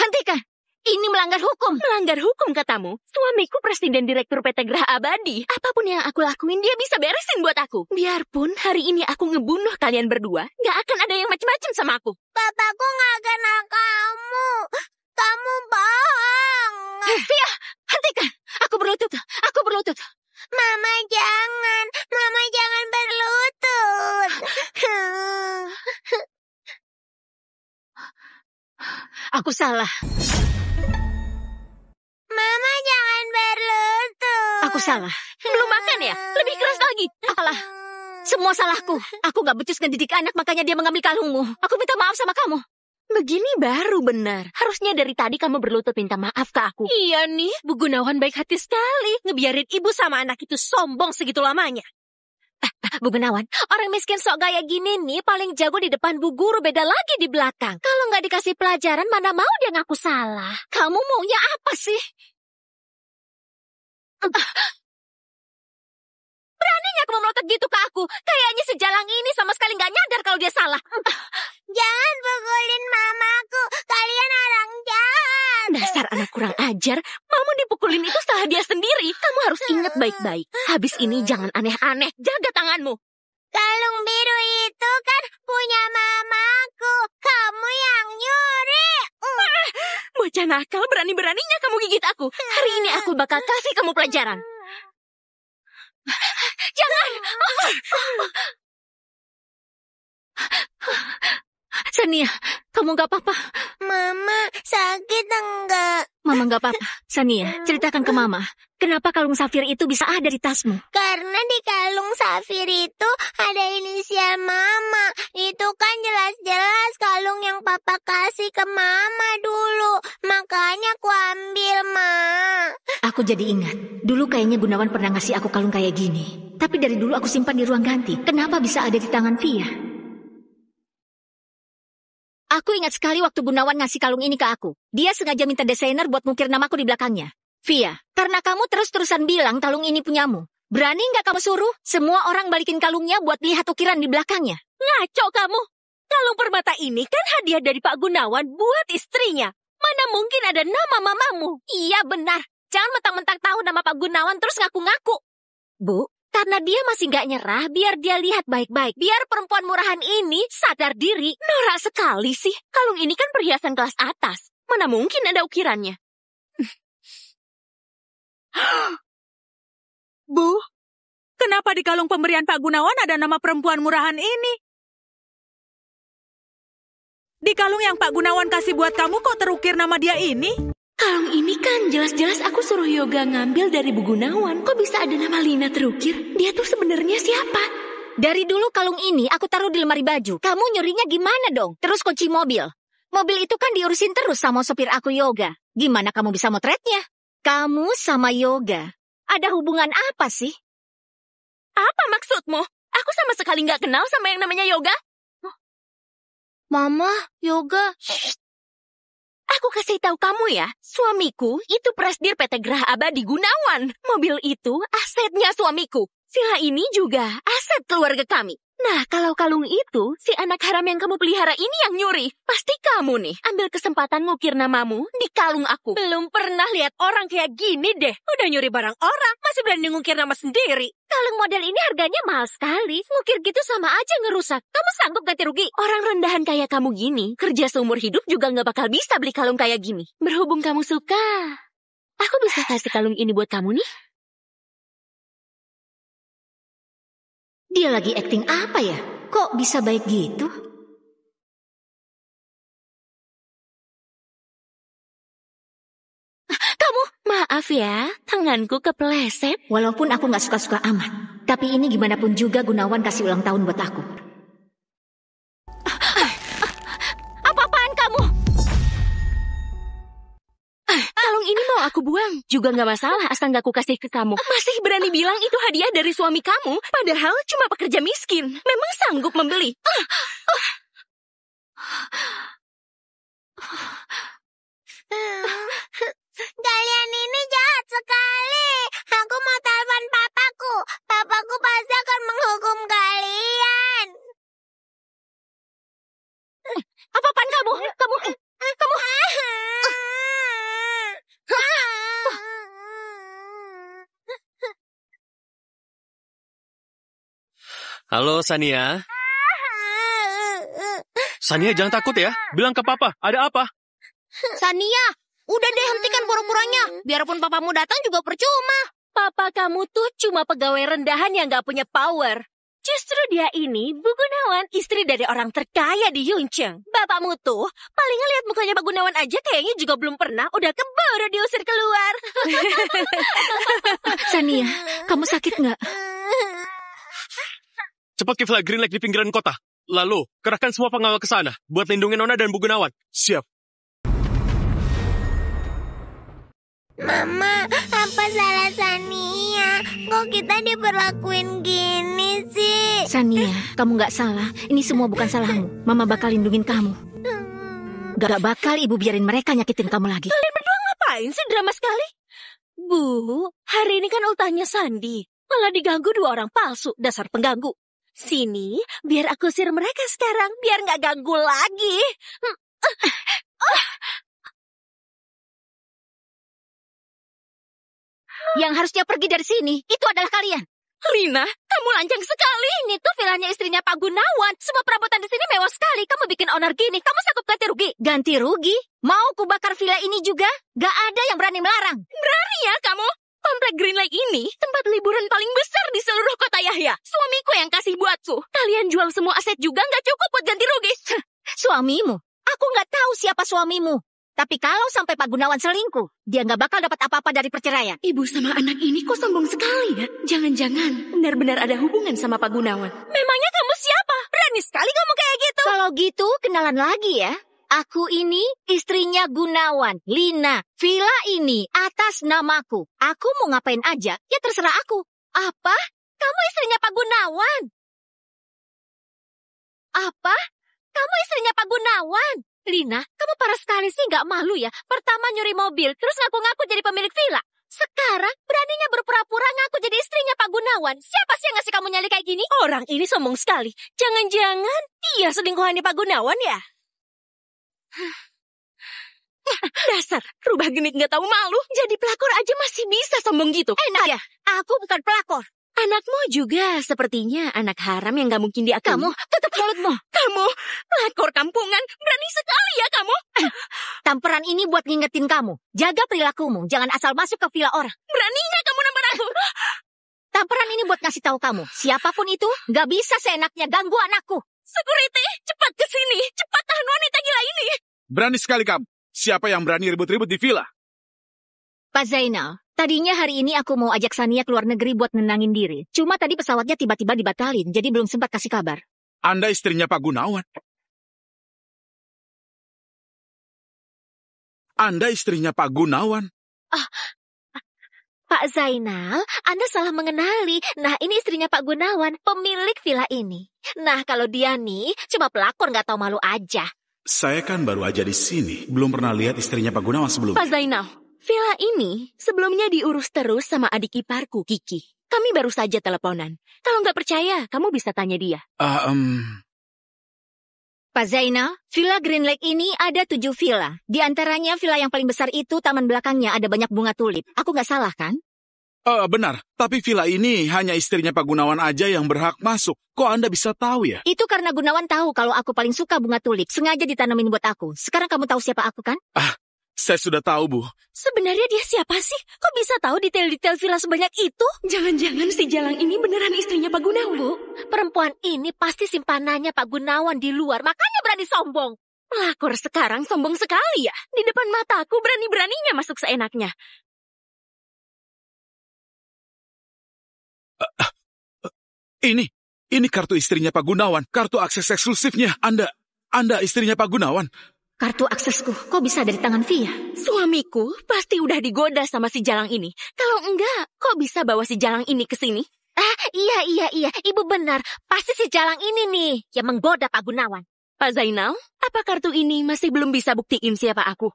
hentikan. Ini melanggar hukum.
Melanggar hukum katamu? Suamiku presiden direktur PT Graha Abadi. Apapun yang aku lakuin dia bisa beresin buat aku. Biarpun hari ini aku ngebunuh kalian berdua, gak akan ada yang macem-macem sama aku.
Papaku nggak kenal kamu. Kamu bohong.
Via, hentikan. Aku berlutut.
Mama jangan. Mama jangan berlutut.
Aku salah.
Mama jangan berlutut.
Aku salah.
Belum makan ya? Lebih keras lagi.
Salah. Semua salahku. Aku gak becus ngedidik anak, makanya dia mengambil kalungmu. Aku minta maaf sama kamu.
Begini baru benar. Harusnya dari tadi kamu berlutut minta maaf ke aku.
Iya nih, Bu Gunawan baik hati sekali. Ngebiarin ibu sama anak itu sombong segitu lamanya. Bu Gunawan, orang miskin sok gaya gini nih paling jago di depan Bu Guru, beda lagi di belakang. Kalau nggak dikasih pelajaran, mana mau dia ngaku salah. Kamu maunya apa sih? Beraninya kamu melotot gitu ke aku. Kayaknya sejalang ini sama sekali nggak nyadar kalau dia salah.
Jangan pukulin mamaku. Kalian orang jahat.
Dasar anak kurang ajar. Mama dipukulin itu salah dia sendiri. Kamu harus ingat baik-baik. Habis ini jangan aneh-aneh. Jaga tanganmu.
Kalung biru itu kan punya mamaku. Kamu yang nyuri.
Bocah nakal, berani-beraninya kamu gigit aku. Hari ini aku bakal kasih kamu pelajaran.
Jangan!
Sania, kamu nggak apa-apa?
Mama, sakit enggak?
Mama nggak apa-apa. Sania, ceritakan ke Mama. Kenapa kalung safir itu bisa ada di tasmu?
Karena di kalung safir itu ada inisial Mama. Itu kan jelas-jelas kalung yang Papa kasih ke Mama dulu. Makanya aku ambil, Ma.
Aku jadi ingat. Dulu kayaknya Gunawan pernah ngasih aku kalung kayak gini. Tapi dari dulu aku simpan di ruang ganti. Kenapa bisa ada di tangan Via? Aku ingat sekali waktu Gunawan ngasih kalung ini ke aku. Dia sengaja minta desainer buat ngukir namaku di belakangnya. Via, karena kamu terus-terusan bilang kalung ini punyamu. Berani nggak kamu suruh semua orang balikin kalungnya buat lihat ukiran di belakangnya?
Ngaco kamu. Kalung permata ini kan hadiah dari Pak Gunawan buat istrinya. Mana mungkin ada nama mamamu?
Iya benar. Jangan mentang-mentang tahu nama Pak Gunawan terus ngaku-ngaku.
Bu, karena dia masih nggak nyerah, biar dia lihat baik-baik. Biar perempuan murahan ini sadar diri.
Norak sekali sih. Kalung ini kan perhiasan kelas atas. Mana mungkin ada ukirannya?
Bu, kenapa di kalung pemberian Pak Gunawan ada nama perempuan murahan ini? Di kalung yang Pak Gunawan kasih buat kamu kok terukir nama dia ini?
Kalung ini kan jelas-jelas aku suruh Yoga ngambil dari Bu Gunawan. Kok bisa ada nama Lina terukir? Dia tuh sebenarnya siapa?
Dari dulu kalung ini aku taruh di lemari baju. Kamu nyurinya gimana dong? Terus kunci mobil. Mobil itu kan diurusin terus sama sopir aku Yoga. Gimana kamu bisa motretnya? Kamu sama Yoga. Ada hubungan apa sih?
Apa maksudmu? Aku sama sekali nggak kenal sama yang namanya Yoga.
Mama, Yoga.
Aku kasih tahu kamu ya, suamiku itu presidir PT Graha Abadi Gunawan. Mobil itu asetnya suamiku. Villa ini juga aset keluarga kami. Nah, kalau kalung itu, si anak haram yang kamu pelihara ini yang nyuri. Pasti kamu nih, ambil kesempatan ngukir namamu di kalung aku.
Belum pernah lihat orang kayak gini deh. Udah nyuri barang orang, masih berani ngukir nama sendiri.
Kalung model ini harganya mahal sekali. Ngukir gitu sama aja ngerusak. Kamu sanggup ganti rugi?
Orang rendahan kayak kamu gini, kerja seumur hidup juga nggak bakal bisa beli kalung kayak gini. Berhubung kamu suka, aku bisa kasih kalung ini buat kamu nih.
Dia lagi acting apa ya? Kok bisa baik gitu?
Kamu, maaf ya, tanganku kepleset.
Walaupun aku nggak suka-suka amat. Tapi ini gimana pun juga Gunawan kasih ulang tahun buat aku.
Apa-apaan kamu?
Kalung ini mau aku buang. Juga nggak masalah asal nggak aku kasih ke kamu. Masih berani bilang itu hadiah dari suami kamu. Padahal cuma pekerja miskin. Memang sanggup membeli.
Kalian ini jahat sekali. Aku mau telepon papaku. Papaku pasti akan menghukum kalian.
Apa-apaan kamu? Kamu.
Halo, Sania. Sania, jangan takut ya. Bilang ke Papa, ada apa?
Sania, udah deh hentikan pura-puranya. Biarpun papamu datang juga percuma.
Papa kamu tuh cuma pegawai rendahan yang gak punya power. Justru dia ini Bu Gunawan, istri dari orang terkaya di Yuncheng. Bapakmu tuh paling ngeliat mukanya Pak Gunawan aja kayaknya juga belum pernah. Udah keburu diusir keluar.
Sania, kamu sakit nggak?
Cepat ke Villa Green Lake di pinggiran kota. Lalu, kerahkan semua pengawal ke sana buat lindungi Nona dan Bu Gunawan. Siap.
Mama, apa salah Sania? Kok kita diperlakuin gini sih?
Sania, kamu nggak salah. Ini semua bukan salahmu. Mama bakal lindungin kamu. Gak bakal ibu biarin mereka nyakitin kamu lagi.
Kalian berdua ngapain sih drama sekali? Bu, hari ini kan ultahnya Sandi. Malah diganggu dua orang palsu, dasar pengganggu. Sini, biar aku usir mereka sekarang, biar nggak ganggu lagi.
Yang harusnya pergi dari sini, itu adalah kalian.
Lina, kamu lancang sekali.
Ini tuh villanya istrinya Pak Gunawan. Semua perabotan di sini mewah sekali. Kamu bikin owner gini, kamu sanggup ganti rugi?
Ganti rugi? Mau ku bakar villa ini juga? Gak ada yang berani melarang.
Berani ya kamu? Komplek Green Lake ini tempat liburan paling besar di seluruh kota Yahya. Suamiku yang kasih buatku. Kalian jual semua aset juga nggak cukup buat ganti rugi.
Suamimu? Aku siapa suamimu. Tapi kalau sampai Pak Gunawan selingkuh, dia nggak bakal dapat apa-apa dari perceraian.
Ibu sama anak ini kok sombong sekali ya? Jangan-jangan benar-benar ada hubungan sama Pak Gunawan. Memangnya kamu siapa? Berani sekali kamu kayak gitu.
Kalau gitu, kenalan lagi ya. Aku ini istrinya Gunawan, Lina. Villa ini atas namaku. Aku mau ngapain aja, ya terserah aku. Apa? Kamu istrinya Pak Gunawan? Apa? Kamu istrinya Pak Gunawan? Lina, kamu parah sekali sih, nggak malu ya? Pertama nyuri mobil, terus ngaku-ngaku jadi pemilik villa. Sekarang beraninya berpura-pura ngaku jadi istrinya Pak Gunawan. Siapa sih yang ngasih kamu nyali kayak gini?
Orang ini sombong sekali. Jangan-jangan dia selingkuhannya Pak Gunawan ya? Dasar, rubah genit nggak tahu malu. Jadi pelakor aja masih bisa sombong gitu.
Enak ya, aku bukan pelakor.
Anakmu juga sepertinya anak haram yang nggak mungkin diakui.
Kamu, tutup mulutmu.
Kamu, pelakor kampungan. Berani sekali ya kamu.
Tamperan ini buat ngingetin kamu. Jaga perilakumu, jangan asal masuk ke villa orang.
Beraninya kamu nampar aku.
Tamperan ini buat ngasih tahu kamu. Siapapun itu, nggak bisa seenaknya ganggu anakku.
Security, cepat ke sini. Cepat tahan wanita gila ini.
Berani sekali kamu. Siapa yang berani ribut-ribut di villa?
Pak Zainal, tadinya hari ini aku mau ajak Sania keluar negeri buat nenangin diri. Cuma tadi pesawatnya tiba-tiba dibatalin, jadi belum sempat kasih kabar.
Anda istrinya Pak Gunawan. Anda istrinya Pak Gunawan.
Pak Zainal, Anda salah mengenali. Nah, ini istrinya Pak Gunawan, pemilik villa ini. Nah, kalau dia nih, cuma pelakor nggak tahu malu aja.
Saya kan baru aja di sini. Belum pernah lihat istrinya Pak Gunawan sebelumnya.
Pak Zainal, villa ini sebelumnya diurus terus sama adik iparku, Kiki. Kami baru saja teleponan. Kalau nggak percaya, kamu bisa tanya dia.
Pak Zainal, villa Green Lake ini ada 7 villa. Di antaranya villa yang paling besar itu taman belakangnya ada banyak bunga tulip. Aku nggak salah kan?
Benar, tapi villa ini hanya istrinya Pak Gunawan aja yang berhak masuk. Kok Anda bisa tahu ya?
Itu karena Gunawan tahu kalau aku paling suka bunga tulip. Sengaja ditanamin buat aku. Sekarang kamu tahu siapa aku kan?
Saya sudah tahu, Bu.
Sebenarnya dia siapa sih? Kok bisa tahu detail-detail villa sebanyak itu? Jangan-jangan si Jalang ini beneran istrinya Pak Gunawan.
Bu, perempuan ini pasti simpanannya Pak Gunawan di luar. Makanya berani sombong.
Pelakor sekarang sombong sekali ya. Di depan mataku berani-beraninya masuk seenaknya.
Ini kartu istrinya Pak Gunawan. Kartu akses eksklusifnya. Anda istrinya Pak Gunawan.
Kartu aksesku, kok bisa dari tangan Via?
Suamiku pasti udah digoda sama si Jalang ini. Kalau enggak, kok bisa bawa si Jalang ini ke sini?
Iya. Ibu benar. Pasti si Jalang ini nih yang menggoda Pak Gunawan.
Pak Zainal, apa kartu ini masih belum bisa buktiin siapa aku?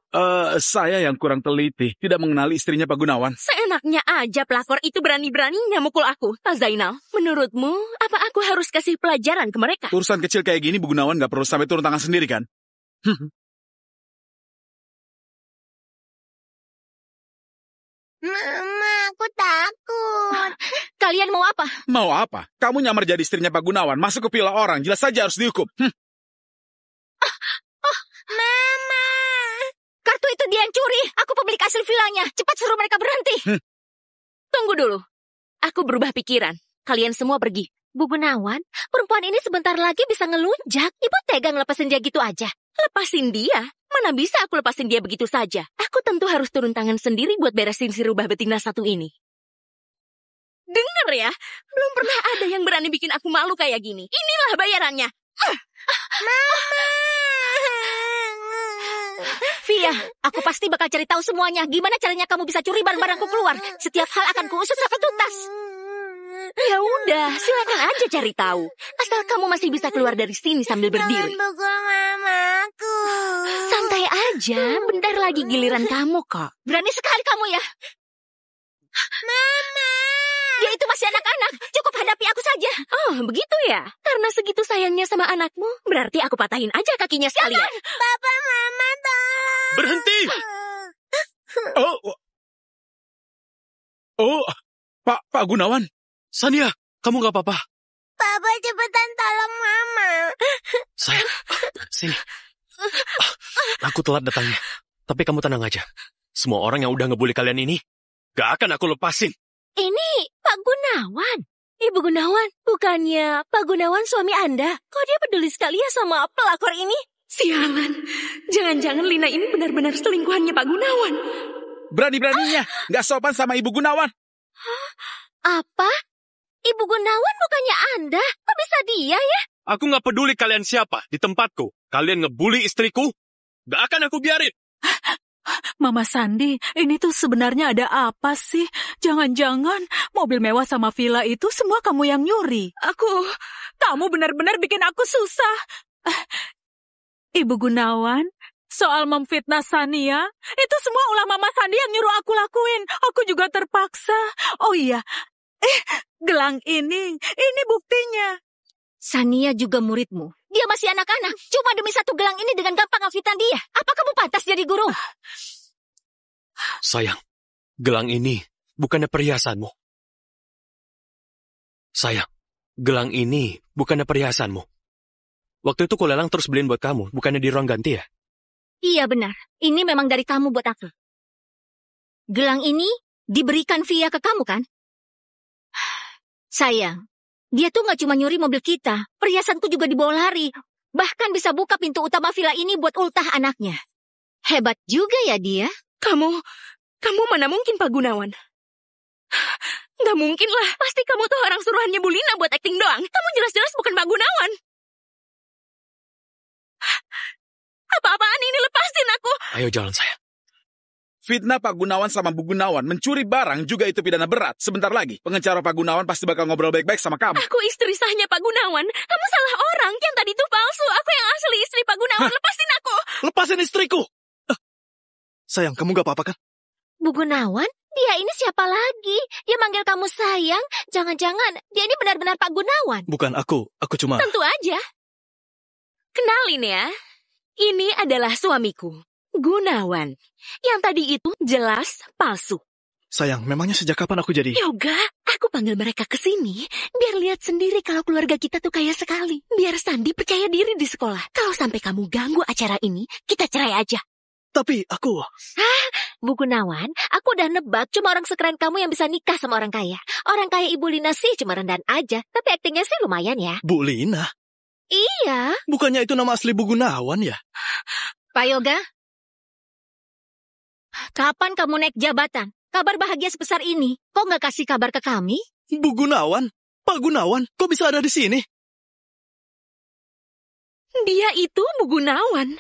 Saya yang kurang teliti. Tidak mengenali istrinya Pak Gunawan.
Seenaknya aja pelakor itu berani-beraninya mukul aku. Pak Zainal, menurutmu, apa aku harus kasih pelajaran ke mereka?
Urusan kecil kayak gini, Bu Gunawan nggak perlu sampai turun tangan sendiri, kan?
Mama, aku takut.
Kalian mau apa?
Mau apa? Kamu nyamar jadi istrinya Pak Gunawan, masuk ke villa orang, jelas saja harus dihukum.
Mama.
Kartu itu dia yang curi. Aku pemilik asli villanya. Cepat suruh mereka berhenti.
Tunggu dulu. Aku berubah pikiran. Kalian semua pergi.
Bu Gunawan, perempuan ini sebentar lagi bisa ngelunjak. Ibu tega ngelepasin dia gitu aja.
Lepasin dia? Mana bisa aku lepasin dia begitu saja? Aku tentu harus turun tangan sendiri buat beresin si rubah betina satu ini. Dengar ya, belum pernah ada yang berani bikin aku malu kayak gini. Inilah bayarannya.
Mama.
Via, aku pasti bakal cari tahu semuanya. Gimana caranya kamu bisa curi barang-barangku keluar? Setiap hal akan kuusut sampai tuntas.
Ya udah, silakan aja cari tahu. Asal kamu masih bisa keluar dari sini sambil berdiri.
Jangan pukul mamaku.
Santai aja, bentar lagi giliran kamu kok.
Berani sekali kamu ya.
Mama.
Dia itu masih anak-anak. Cukup hadapi aku saja.
Oh, begitu ya? Karena segitu sayangnya sama anakmu, berarti aku patahin aja kakinya sekalian.
Papa, Mama, tolong.
Berhenti! Pak Gunawan.
Sania, kamu gak apa-apa?
Papa, cepetan tolong Mama.
Sayang, sini. Aku telat datangnya. Tapi kamu tenang aja. Semua orang yang udah ngebully kalian ini, gak akan aku lepasin.
Ini Pak Gunawan.
Ibu Gunawan, bukannya Pak Gunawan suami Anda? Kok dia peduli sekali ya sama pelakor ini? Sialan, jangan-jangan Lina ini benar-benar selingkuhannya Pak Gunawan.
Berani-beraninya, nggak sopan sama Ibu Gunawan.
Apa? Ibu Gunawan bukannya Anda? Kok bisa dia ya?
Aku nggak peduli kalian siapa di tempatku. Kalian ngebully istriku, nggak akan aku biarin.
Mama Sandi, ini tuh sebenarnya ada apa sih? Jangan-jangan mobil mewah sama villa itu semua kamu yang nyuri. Kamu benar-benar bikin aku susah. Ibu Gunawan, soal memfitnah Sania, itu semua ulah Mama Sandi yang nyuruh aku lakuin. Aku juga terpaksa. Oh iya, gelang ini buktinya.
Sania juga muridmu. Dia masih anak-anak. Cuma demi satu gelang ini dengan gampang ngefitnah dia. Apa kamu pantas jadi guru?
Sayang, gelang ini bukannya perhiasanmu. Sayang, gelang ini bukannya perhiasanmu. Waktu itu kulelang terus beliin buat kamu, bukannya di ruang ganti ya?
Iya benar. Ini memang dari kamu buat aku. Gelang ini diberikan Via ke kamu kan? Sayang, dia tuh gak cuma nyuri mobil kita. Perhiasanku juga dibawa lari. Bahkan bisa buka pintu utama villa ini buat ultah anaknya. Hebat juga ya dia.
Kamu mana mungkin Pak Gunawan? Nggak mungkin lah, pasti kamu tuh orang suruhannya Bu Lina buat acting doang. Kamu jelas-jelas bukan Pak Gunawan. Apa-apaan ini, lepasin aku.
Ayo jalan sayang.
Fitnah Pak Gunawan sama Bu Gunawan, mencuri barang juga itu pidana berat. Sebentar lagi, pengacara Pak Gunawan pasti bakal ngobrol baik-baik sama kamu.
Aku istri sahnya Pak Gunawan. Kamu salah orang, yang tadi itu palsu. Aku yang asli istri Pak Gunawan.
Hah?
Lepasin aku.
Lepasin istriku! Sayang, kamu gak apa-apa kan?
Bu Gunawan? Dia ini siapa lagi? Dia manggil kamu sayang. Jangan-jangan dia ini benar-benar Pak Gunawan.
Bukan aku cuma...
Tentu aja. Kenalin ya. Ini adalah suamiku, Gunawan. Yang tadi itu jelas palsu.
Sayang, memangnya sejak kapan aku jadi...
Yoga, aku panggil mereka ke sini biar lihat sendiri kalau keluarga kita tuh kaya sekali. Biar Sandi percaya diri di sekolah. Kalau sampai kamu ganggu acara ini, kita cerai aja.
Tapi aku...
Bu Gunawan, aku udah nebak cuma orang sekeren kamu yang bisa nikah sama orang kaya. Orang kaya Ibu Lina sih cuma rendahan aja, tapi aktingnya sih lumayan ya.
Bu Lina?
Iya.
Bukannya itu nama asli Bu Gunawan ya?
Pak Yoga, kapan kamu naik jabatan? Kabar bahagia sebesar ini, kok nggak kasih kabar ke kami?
Bu Gunawan? Pak Gunawan? Kok bisa ada di sini?
Dia itu Bu Gunawan.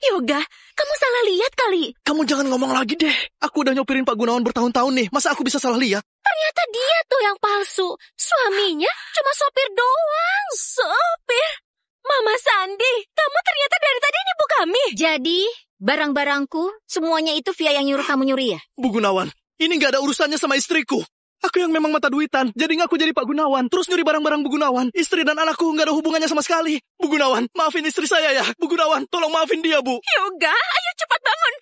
Yoga, kamu salah lihat kali.
Kamu jangan ngomong lagi deh. Aku udah nyopirin Pak Gunawan bertahun-tahun nih. Masa aku bisa salah lihat?
Ternyata dia tuh yang palsu. Suaminya cuma sopir doang.
Sopir? Mama Sandi, kamu ternyata dari tadi nipu kami.
Jadi, barang-barangku, semuanya itu Via yang nyuruh kamu nyuri ya?
Bu Gunawan, ini gak ada urusannya sama istriku. Aku yang memang mata duitan, jadi ngaku jadi Pak Gunawan. Terus nyuri barang-barang Bu Gunawan. Istri dan anakku gak ada hubungannya sama sekali. Bu Gunawan, maafin istri saya ya. Bu Gunawan, tolong maafin dia, Bu.
Yoga, ayo cepat bangun.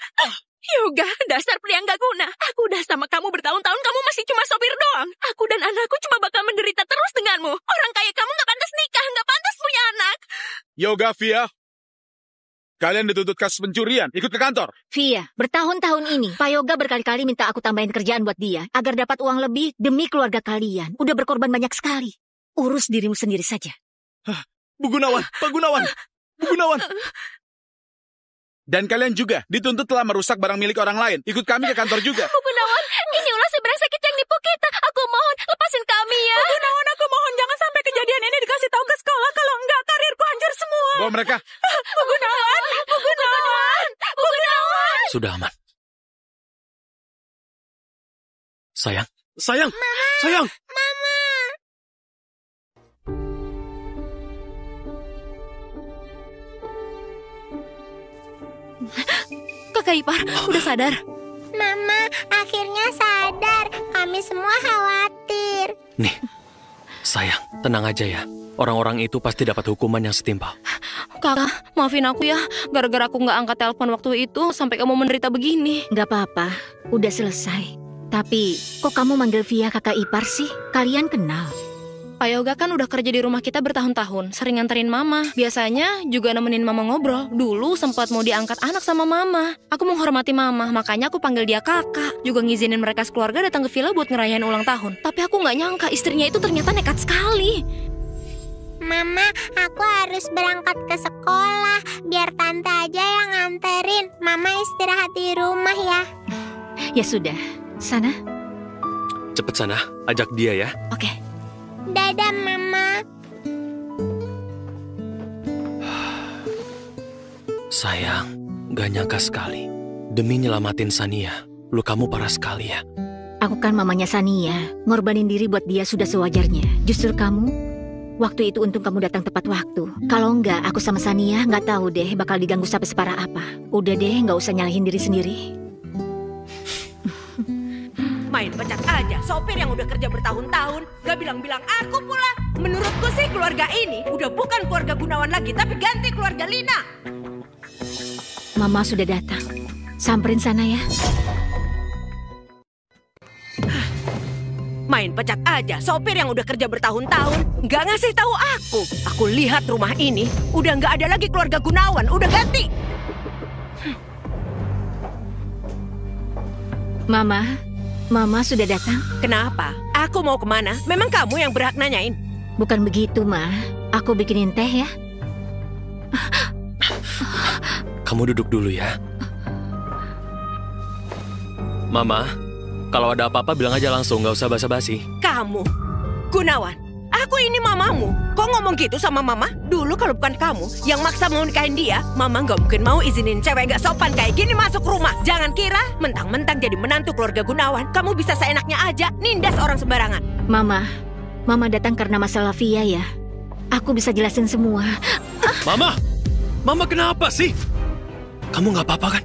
Yoga, dasar pria gak guna. Aku udah sama kamu bertahun-tahun, kamu masih cuma sopir doang. Aku dan anakku cuma bakal menderita terus denganmu. Orang kayak kamu gak pantas nikah, gak pantas punya anak.
Yoga, Via. Kalian dituntut kasus pencurian. Ikut ke kantor.
Via, bertahun-tahun ini, Pak Yoga berkali-kali minta aku tambahin kerjaan buat dia, agar dapat uang lebih demi keluarga kalian. Udah berkorban banyak sekali. Urus dirimu sendiri saja.
Bu Gunawan, Pak Gunawan, Bu Gunawan.
Dan kalian juga dituntut telah merusak barang milik orang lain. Ikut kami ke kantor juga.
Bu Gunawan, ini ulah si brengsek yang nipu kita. Aku mohon, lepasin kami ya.
Bu Gunawan, aku mohon jangan sampai kejadian ini dikasih tahu ke sekolah. Kalau enggak, karirku hancur semua.
Bawa mereka.
Bu Gunawan, Bu Gunawan, Bu Gunawan.
Sudah aman. Sayang. Sayang. Sayang.
Kakak ipar, udah sadar?
Mama, akhirnya sadar. Kami semua khawatir.
Nih, sayang, tenang aja ya. Orang-orang itu pasti dapat hukuman yang setimpal.
Kakak, maafin aku ya. Gara-gara aku nggak angkat telepon waktu itu, sampai kamu menderita begini.
Gak apa-apa, udah selesai. Tapi, kok kamu manggil Via kakak ipar sih? Kalian kenal?
Pak Yoga kan udah kerja di rumah kita bertahun-tahun, sering nganterin mama. Biasanya juga nemenin mama ngobrol. Dulu sempat mau diangkat anak sama mama. Aku menghormati mama, makanya aku panggil dia kakak. Juga ngizinin mereka sekeluarga datang ke villa buat ngerayain ulang tahun. Tapi aku nggak nyangka istrinya itu ternyata nekat sekali.
Mama, aku harus berangkat ke sekolah biar Tante tante aja yang nganterin. Mama istirahat di rumah ya.
Ya sudah, sana.
Cepet sana, ajak dia ya.
Oke.
Dadah, Mama.
Sayang, gak nyangka sekali. Demi nyelamatin Sania, lukamu parah sekali ya.
Aku kan mamanya Sania, ngorbanin diri buat dia sudah sewajarnya. Justru kamu, waktu itu untung kamu datang tepat waktu. Kalau enggak, aku sama Sania nggak tahu deh bakal diganggu sampai separah apa. Udah deh, nggak usah nyalahin diri sendiri.
Main pecat aja, sopir yang udah kerja bertahun-tahun, gak bilang-bilang aku pula. Menurutku sih keluarga ini udah bukan keluarga Gunawan lagi, tapi ganti keluarga Lina.
Mama sudah datang. Samperin sana ya.
Main pecat aja, sopir yang udah kerja bertahun-tahun, gak ngasih tahu aku. Aku lihat rumah ini udah gak ada lagi keluarga Gunawan, udah ganti.
Mama sudah datang.
Kenapa? Aku mau kemana? Memang kamu yang berhak nanyain.
Bukan begitu, Ma. Aku bikinin teh ya.
Kamu duduk dulu ya. Mama, kalau ada apa-apa bilang aja langsung, gak usah basa-basi.
Kamu, Gunawan, aku ini mamamu. Kok ngomong gitu sama mama? Dulu kalau bukan kamu yang maksa mau nikahin dia, mama gak mungkin mau izinin cewek gak sopan kayak gini masuk rumah. Jangan kira mentang-mentang jadi menantu keluarga Gunawan, kamu bisa seenaknya aja nindas orang sembarangan.
Mama datang karena masalah Via ya. Aku bisa jelasin semua.
Mama kenapa sih? Kamu gak apa-apa kan?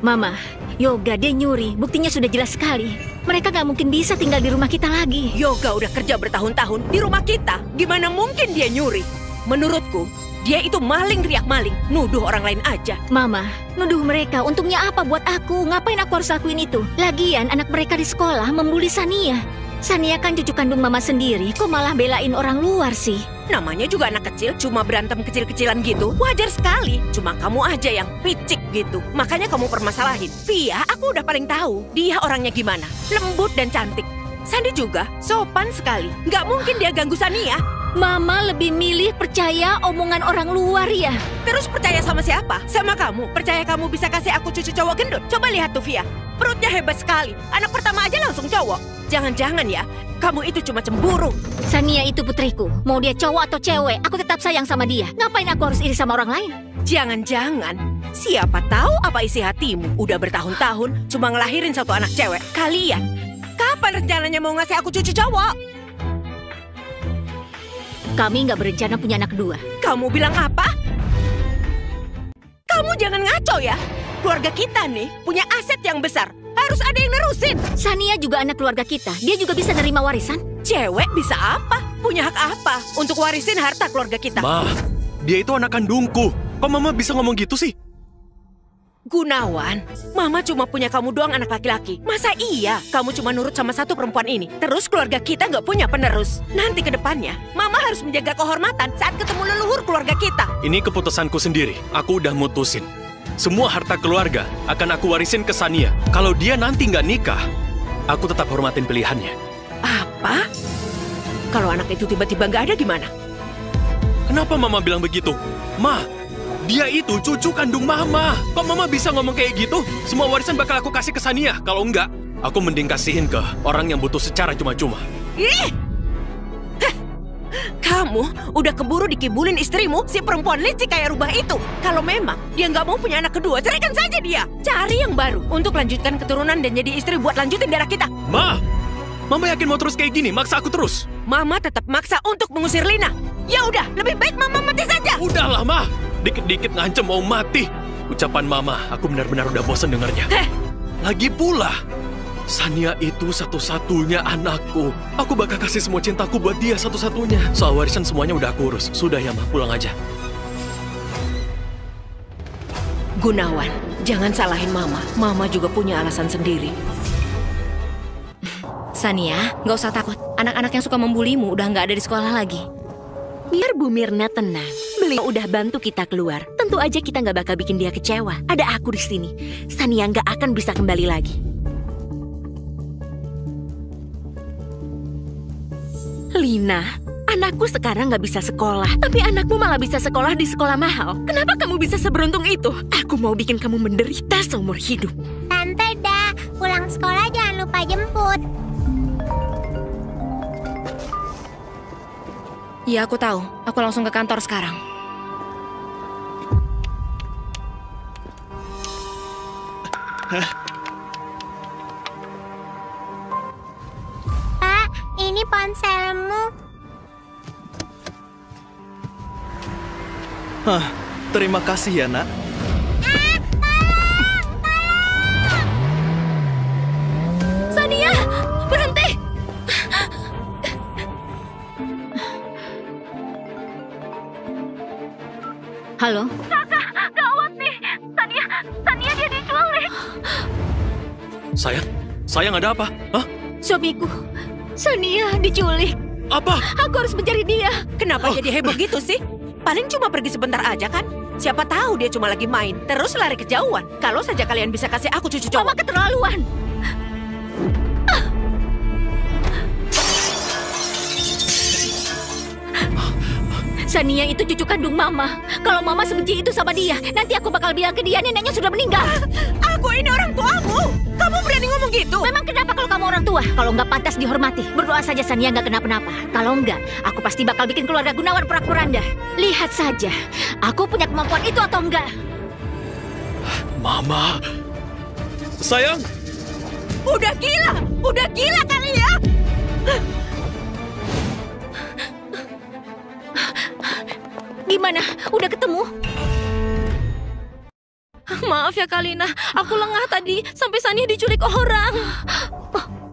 Mama, Yoga dia nyuri. Buktinya sudah jelas sekali. Mereka gak mungkin bisa tinggal di rumah kita lagi.
Yoga udah kerja bertahun-tahun di rumah kita. Gimana mungkin dia nyuri? Menurutku, dia itu maling riak maling. Nuduh orang lain aja.
Mama, nuduh mereka. Untungnya apa buat aku? Ngapain aku harus lakuin itu? Lagian anak mereka di sekolah membuli Sania. Sania kan cucu kandung Mama sendiri. Kok malah belain orang luar sih?
Namanya juga anak kecil, cuma berantem kecil-kecilan gitu. Wajar sekali. Cuma kamu aja yang picik gitu. Makanya kamu permasalahin. Via, aku udah paling tahu dia orangnya gimana. Lembut dan cantik. Sandi juga sopan sekali. Nggak mungkin dia ganggu Sania.
Mama lebih milih percaya omongan orang luar ya.
Terus percaya sama siapa? Sama kamu. Percaya kamu bisa kasih aku cucu cowok gendut? Coba lihat tuh Via. Perutnya hebat sekali. Anak pertama aja langsung cowok. Jangan-jangan ya, kamu itu cuma cemburu.
Sania itu putriku. Mau dia cowok atau cewek, aku tetap sayang sama dia. Ngapain aku harus iri sama orang lain?
Jangan-jangan, siapa tahu apa isi hatimu. Udah bertahun-tahun cuma ngelahirin satu anak cewek. Kalian, kapan rencananya mau ngasih aku cucu cowok?
Kami nggak berencana punya anak kedua.
Kamu bilang apa? Kamu jangan ngaco ya. Keluarga kita nih punya aset yang besar. Harus ada yang nerusin.
Sania juga anak keluarga kita. Dia juga bisa nerima warisan.
Cewek bisa apa? Punya hak apa untuk warisin harta keluarga kita?
Ma, dia itu anak kandungku. Kok Mama bisa ngomong gitu sih?
Gunawan, Mama cuma punya kamu doang anak laki-laki. Masa iya kamu cuma nurut sama satu perempuan ini? Terus keluarga kita nggak punya penerus. Nanti ke depannya, Mama harus menjaga kehormatan saat ketemu leluhur keluarga kita.
Ini keputusanku sendiri. Aku udah mutusin. Semua harta keluarga akan aku warisin ke Sania. Kalau dia nanti nggak nikah, aku tetap hormatin pilihannya.
Apa? Kalau anak itu tiba-tiba nggak ada gimana?
Kenapa Mama bilang begitu? Ma, dia itu cucu kandung Mama. Kok Mama bisa ngomong kayak gitu? Semua warisan bakal aku kasih ke Sania. Kalau enggak, aku mending kasihin ke orang yang butuh secara cuma-cuma.
Ih! Kamu udah keburu dikibulin istrimu, si perempuan licik kayak rubah itu. Kalau memang dia nggak mau punya anak kedua, ceraikan saja dia. Cari yang baru untuk lanjutkan keturunan dan jadi istri buat lanjutin darah kita.
Ma, Mama yakin mau terus kayak gini? Maksa aku terus?
Mama tetap maksa untuk mengusir Lina. Ya udah, lebih baik Mama mati saja.
Udahlah, Ma. Dikit-dikit ngancem mau mati. Ucapan Mama, aku benar-benar udah bosan dengarnya. Lagi pula, Sania itu satu-satunya anakku. Aku bakal kasih semua cintaku buat dia satu-satunya. Soal warisan semuanya udah aku urus. Sudah ya, Ma, pulang aja.
Gunawan, jangan salahin Mama. Mama juga punya alasan sendiri.
Sania, nggak usah takut. Anak-anak yang suka membulimu udah nggak ada di sekolah lagi.
Biar Bu Mirna tenang. Beliau udah bantu kita keluar. Tentu aja kita nggak bakal bikin dia kecewa. Ada aku di sini. Sania nggak akan bisa kembali lagi. Lina, Anakku sekarang nggak bisa sekolah, tapi anakmu malah bisa sekolah di sekolah mahal. Kenapa kamu bisa seberuntung itu? Aku mau bikin kamu menderita seumur hidup.
Tante dah, pulang sekolah jangan lupa jemput.
Ya, aku tahu. Aku langsung ke kantor sekarang.
Pak, ini ponselmu.
Hah, terima kasih ya, Nak.
Sania, berhenti!
Halo?
Gawat nih. Sania dia diculik.
Sayang ada apa? Hah?
Suamiku, Sania diculik.
Apa?
Aku harus mencari dia.
Kenapa jadi heboh gitu sih? Paling cuma pergi sebentar aja kan? Siapa tahu dia cuma lagi main, terus lari kejauhan. Kalau saja kalian bisa kasih aku cucu cowok.
Mama keterlaluan. Sania itu cucu kandung Mama. Kalau Mama sebenci itu sama dia, nanti aku bakal bilang ke dia neneknya sudah meninggal.
Aku ini orang tuamu. Kamu berani ngomong gitu?
Memang kenapa kalau kamu orang tua? Kalau nggak pantas dihormati. Berdoa saja Sania nggak kenapa-napa. Kalau nggak, aku pasti bakal bikin keluarga Gunawan porak-poranda. Lihat saja, aku punya kemampuan itu atau enggak.
Mama. Sayang.
Udah gila kali ya.
Gimana? Udah ketemu?
Maaf ya Kalina, aku lengah tadi sampai Sania diculik orang.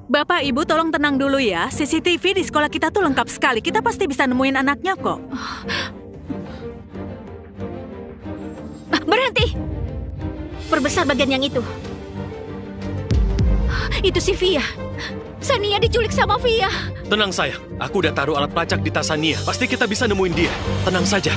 Bapak, Ibu tolong tenang dulu ya. CCTV di sekolah kita tuh lengkap sekali. Kita pasti bisa nemuin anaknya kok.
Berhenti! Perbesar bagian yang itu. Itu si Via. Sania diculik sama Via.
Tenang sayang, aku udah taruh alat pelacak di tas Sania. Pasti kita bisa nemuin dia. Tenang saja.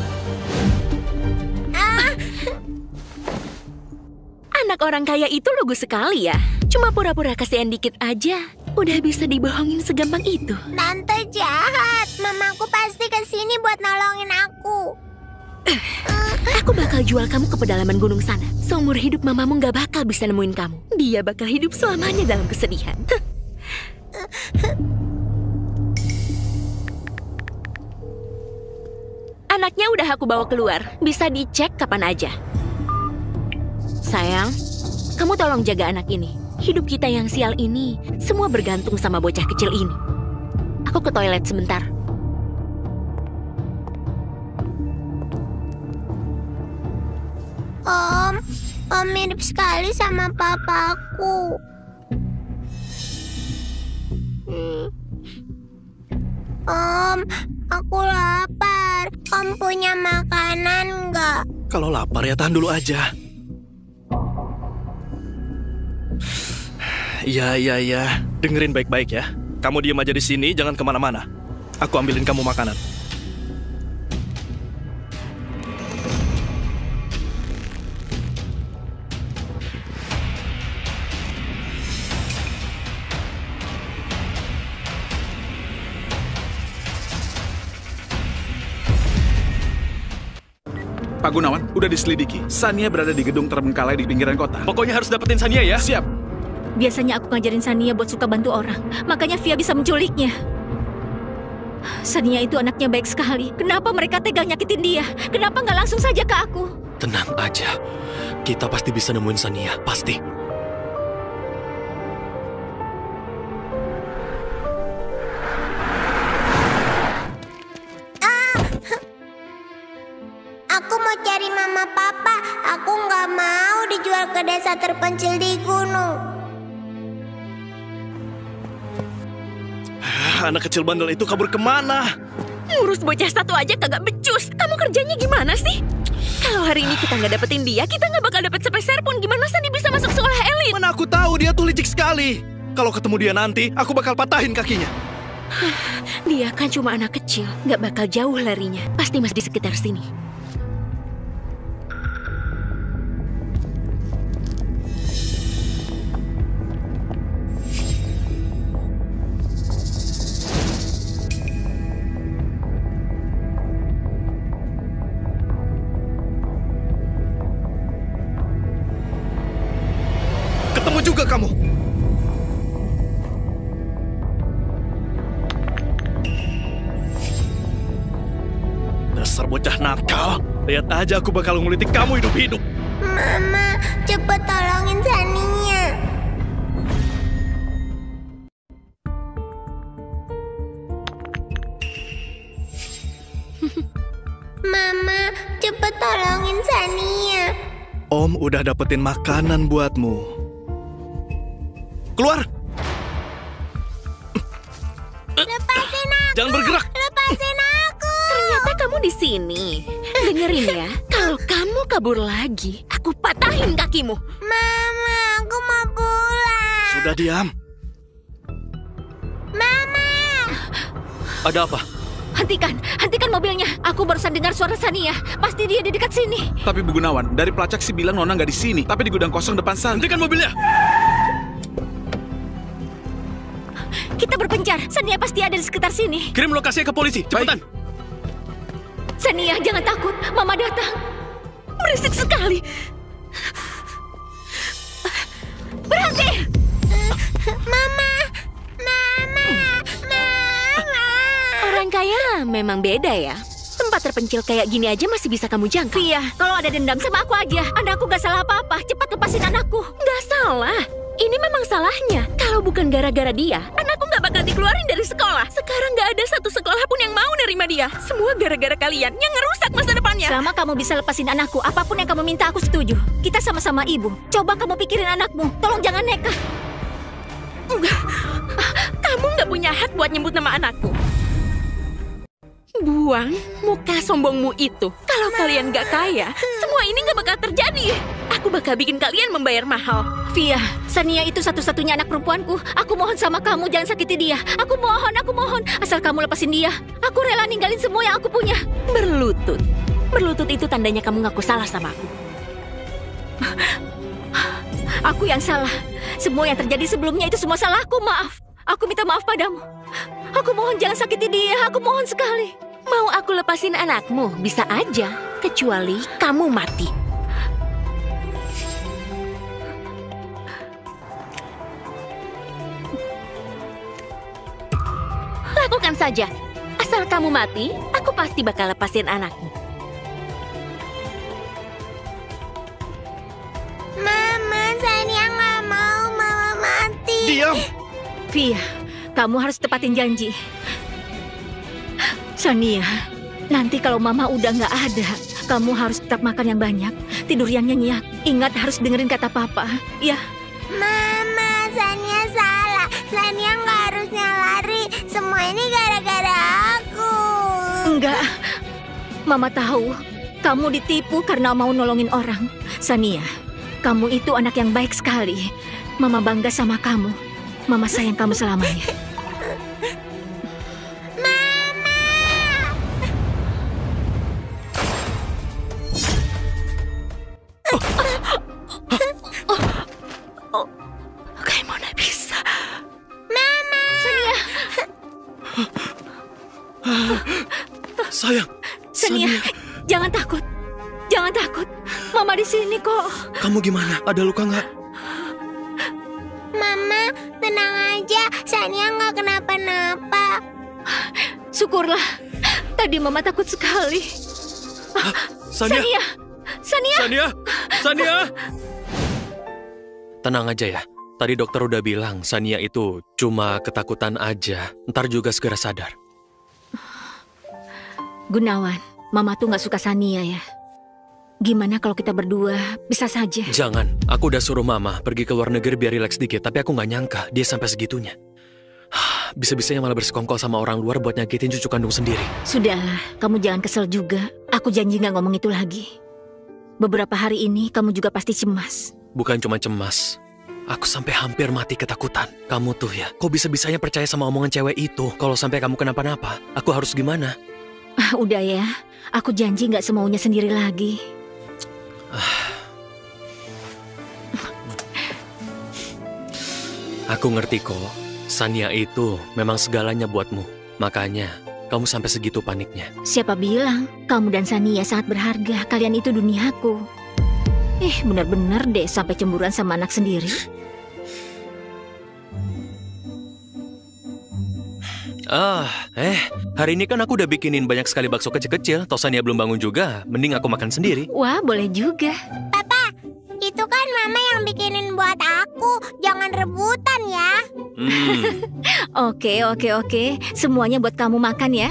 Anak orang kaya itu lugu sekali ya. Cuma pura-pura kasihan dikit aja. Udah bisa dibohongin segampang itu.
Tante jahat. Mamaku pasti kesini buat nolongin aku.
Aku bakal jual kamu ke pedalaman gunung sana. Seumur hidup mamamu gak bakal bisa nemuin kamu. Dia bakal hidup selamanya dalam kesedihan. Anaknya udah aku bawa keluar. Bisa dicek kapan aja. Sayang, kamu tolong jaga anak ini. Hidup kita yang sial ini, semua bergantung sama bocah kecil ini. Aku ke toilet sebentar.
Om mirip sekali sama papaku. Om, aku lapar. Om punya makanan nggak?
Kalau lapar ya tahan dulu aja. Iya. Dengerin baik-baik ya. Kamu diam aja di sini, jangan kemana-mana. Aku ambilin kamu makanan.
Pak Gunawan, udah diselidiki. Sania berada di gedung terbengkalai di pinggiran kota.
Pokoknya harus dapetin Sania ya.
Siap.
Biasanya aku ngajarin Sania buat suka bantu orang. Makanya Via bisa menculiknya. Sania itu anaknya baik sekali. Kenapa mereka tega nyakitin dia? Kenapa nggak langsung saja ke aku?
Tenang aja. Kita pasti bisa nemuin Sania. Pasti.
Aku mau cari mama papa. Aku nggak mau dijual ke desa terpencil di gunung.
Anak kecil bandel itu kabur kemana?
Ngurus bocah satu aja kagak becus. Kamu kerjanya gimana sih? Kalau hari ini kita nggak dapetin dia, kita nggak bakal dapet sepeser pun. Gimana Sandi bisa masuk sekolah elit?
Mana aku tahu, dia tuh licik sekali. Kalau ketemu dia nanti, aku bakal patahin kakinya.
Dia kan cuma anak kecil, nggak bakal jauh larinya. Pasti masih di sekitar sini.
bocah nakal. Lihat aja aku bakal ngulitik kamu hidup-hidup.
Mama, cepet tolongin Sania. Mama, cepet tolongin Sania.
Om udah dapetin makanan buatmu. Keluar!
Lepasin aku.
Jangan bergerak.
Lepasin aku.
Ternyata kamu di sini. Dengerin ya, kalau kamu kabur lagi, aku patahin kakimu.
Mama, aku mau pulang.
Sudah diam.
Mama.
Ada apa? Hentikan mobilnya. Aku barusan dengar suara Sania. Pasti dia di dekat sini.
Tapi Bu Gunawan, dari pelacak sih bilang Nona nggak di sini, tapi di gudang kosong depan sana.
Hentikan mobilnya.
Kita berpencar. Sania pasti ada di sekitar sini.
Kirim lokasinya ke polisi, cepetan.
Sania, jangan takut. Mama datang.
Berisik sekali.
Berhenti!
Mama.
Orang kaya memang beda ya. Tempat terpencil kayak gini aja masih bisa kamu jangkau.
Via, kalau ada dendam sama aku aja. Anakku gak salah apa-apa. Cepat lepasin anakku.
Gak salah. Ini memang salahnya. Kalau bukan gara-gara dia, anakku gak bakal dikeluarin dari sekolah. Sekarang gak ada satu sekolah pun yang mau nerima dia. Semua gara-gara kalian yang ngerusak masa depannya.
Selama kamu bisa lepasin anakku, apapun yang kamu minta aku setuju. Kita sama-sama ibu. Coba kamu pikirin anakmu. Tolong jangan nekat.
Enggak. Kamu gak punya hak buat nyebut nama anakku. Buang muka sombongmu itu. Kalau kalian gak kaya, semua ini gak bakal terjadi. Aku bakal bikin kalian membayar mahal.
Via, Sania itu satu-satunya anak perempuanku. Aku mohon sama kamu, jangan sakiti dia. Aku mohon. Asal kamu lepasin dia. Aku rela ninggalin semua yang aku punya.
Berlutut. Berlutut itu tandanya kamu ngaku salah sama aku.
Aku yang salah. Semua yang terjadi sebelumnya itu semua salahku, maaf. Aku minta maaf padamu. Aku mohon jangan sakiti dia, aku mohon sekali.
Mau aku lepasin anakmu, bisa aja. Kecuali kamu mati. Lakukan saja. Asal kamu mati, aku pasti bakal lepasin anakmu.
Mama, Sania nggak mau Mama mati.
Diam.
Via, kamu harus tepatin janji. Sania, nanti kalau Mama udah nggak ada, kamu harus tetap makan yang banyak, tidur yang nyenyak. Ingat harus dengerin kata Papa, ya.
Mama, Sania salah. Sania nggak harusnya lari. Semua ini gara-gara aku.
Enggak, Mama tahu kamu ditipu karena mau nolongin orang. Sania, kamu itu anak yang baik sekali. Mama bangga sama kamu. Mama sayang kamu selamanya.
Bagaimana bisa?
Mama.
Sania.
Sayang.
Sania, jangan takut. Jangan takut. Mama di sini kok.
Kamu gimana? Ada luka nggak?
Mama, tenang aja. Sania nggak kenapa-napa.
Syukurlah. Tadi Mama takut sekali.
Sania.
Sania.
Sania. Tenang aja ya. Tadi dokter udah bilang Sania itu cuma ketakutan aja. Ntar juga segera sadar.
Gunawan, Mama tuh nggak suka Sania ya. Gimana kalau kita berdua bisa saja?
Jangan, aku udah suruh Mama pergi ke luar negeri biar rileks dikit. Tapi aku nggak nyangka dia sampai segitunya. Bisa-bisanya malah bersekongkol sama orang luar buat nyakitin cucu kandung sendiri.
Sudahlah, kamu jangan kesel juga. Aku janji nggak ngomong itu lagi. Beberapa hari ini kamu juga pasti cemas.
Bukan cuma cemas. Aku sampai hampir mati ketakutan. Kamu tuh ya, kok bisa-bisanya percaya sama omongan cewek itu? Kalau sampai kamu kenapa-napa, aku harus gimana?
Udah ya, aku janji nggak semaunya sendiri lagi.
Aku ngerti kok, Sania itu memang segalanya buatmu. Makanya, kamu sampai segitu paniknya.
Siapa bilang kamu dan Sania sangat berharga? Kalian itu duniaku. Benar-benar deh sampai cemburuan sama anak sendiri.
Hari ini kan aku udah bikinin banyak sekali bakso kecil-kecil. Toh Sania belum bangun juga, mending aku makan sendiri.
Wah, boleh juga.
Papa, itu kan mama yang bikinin buat aku. Jangan rebutan ya.
Oke. Semuanya buat kamu makan ya.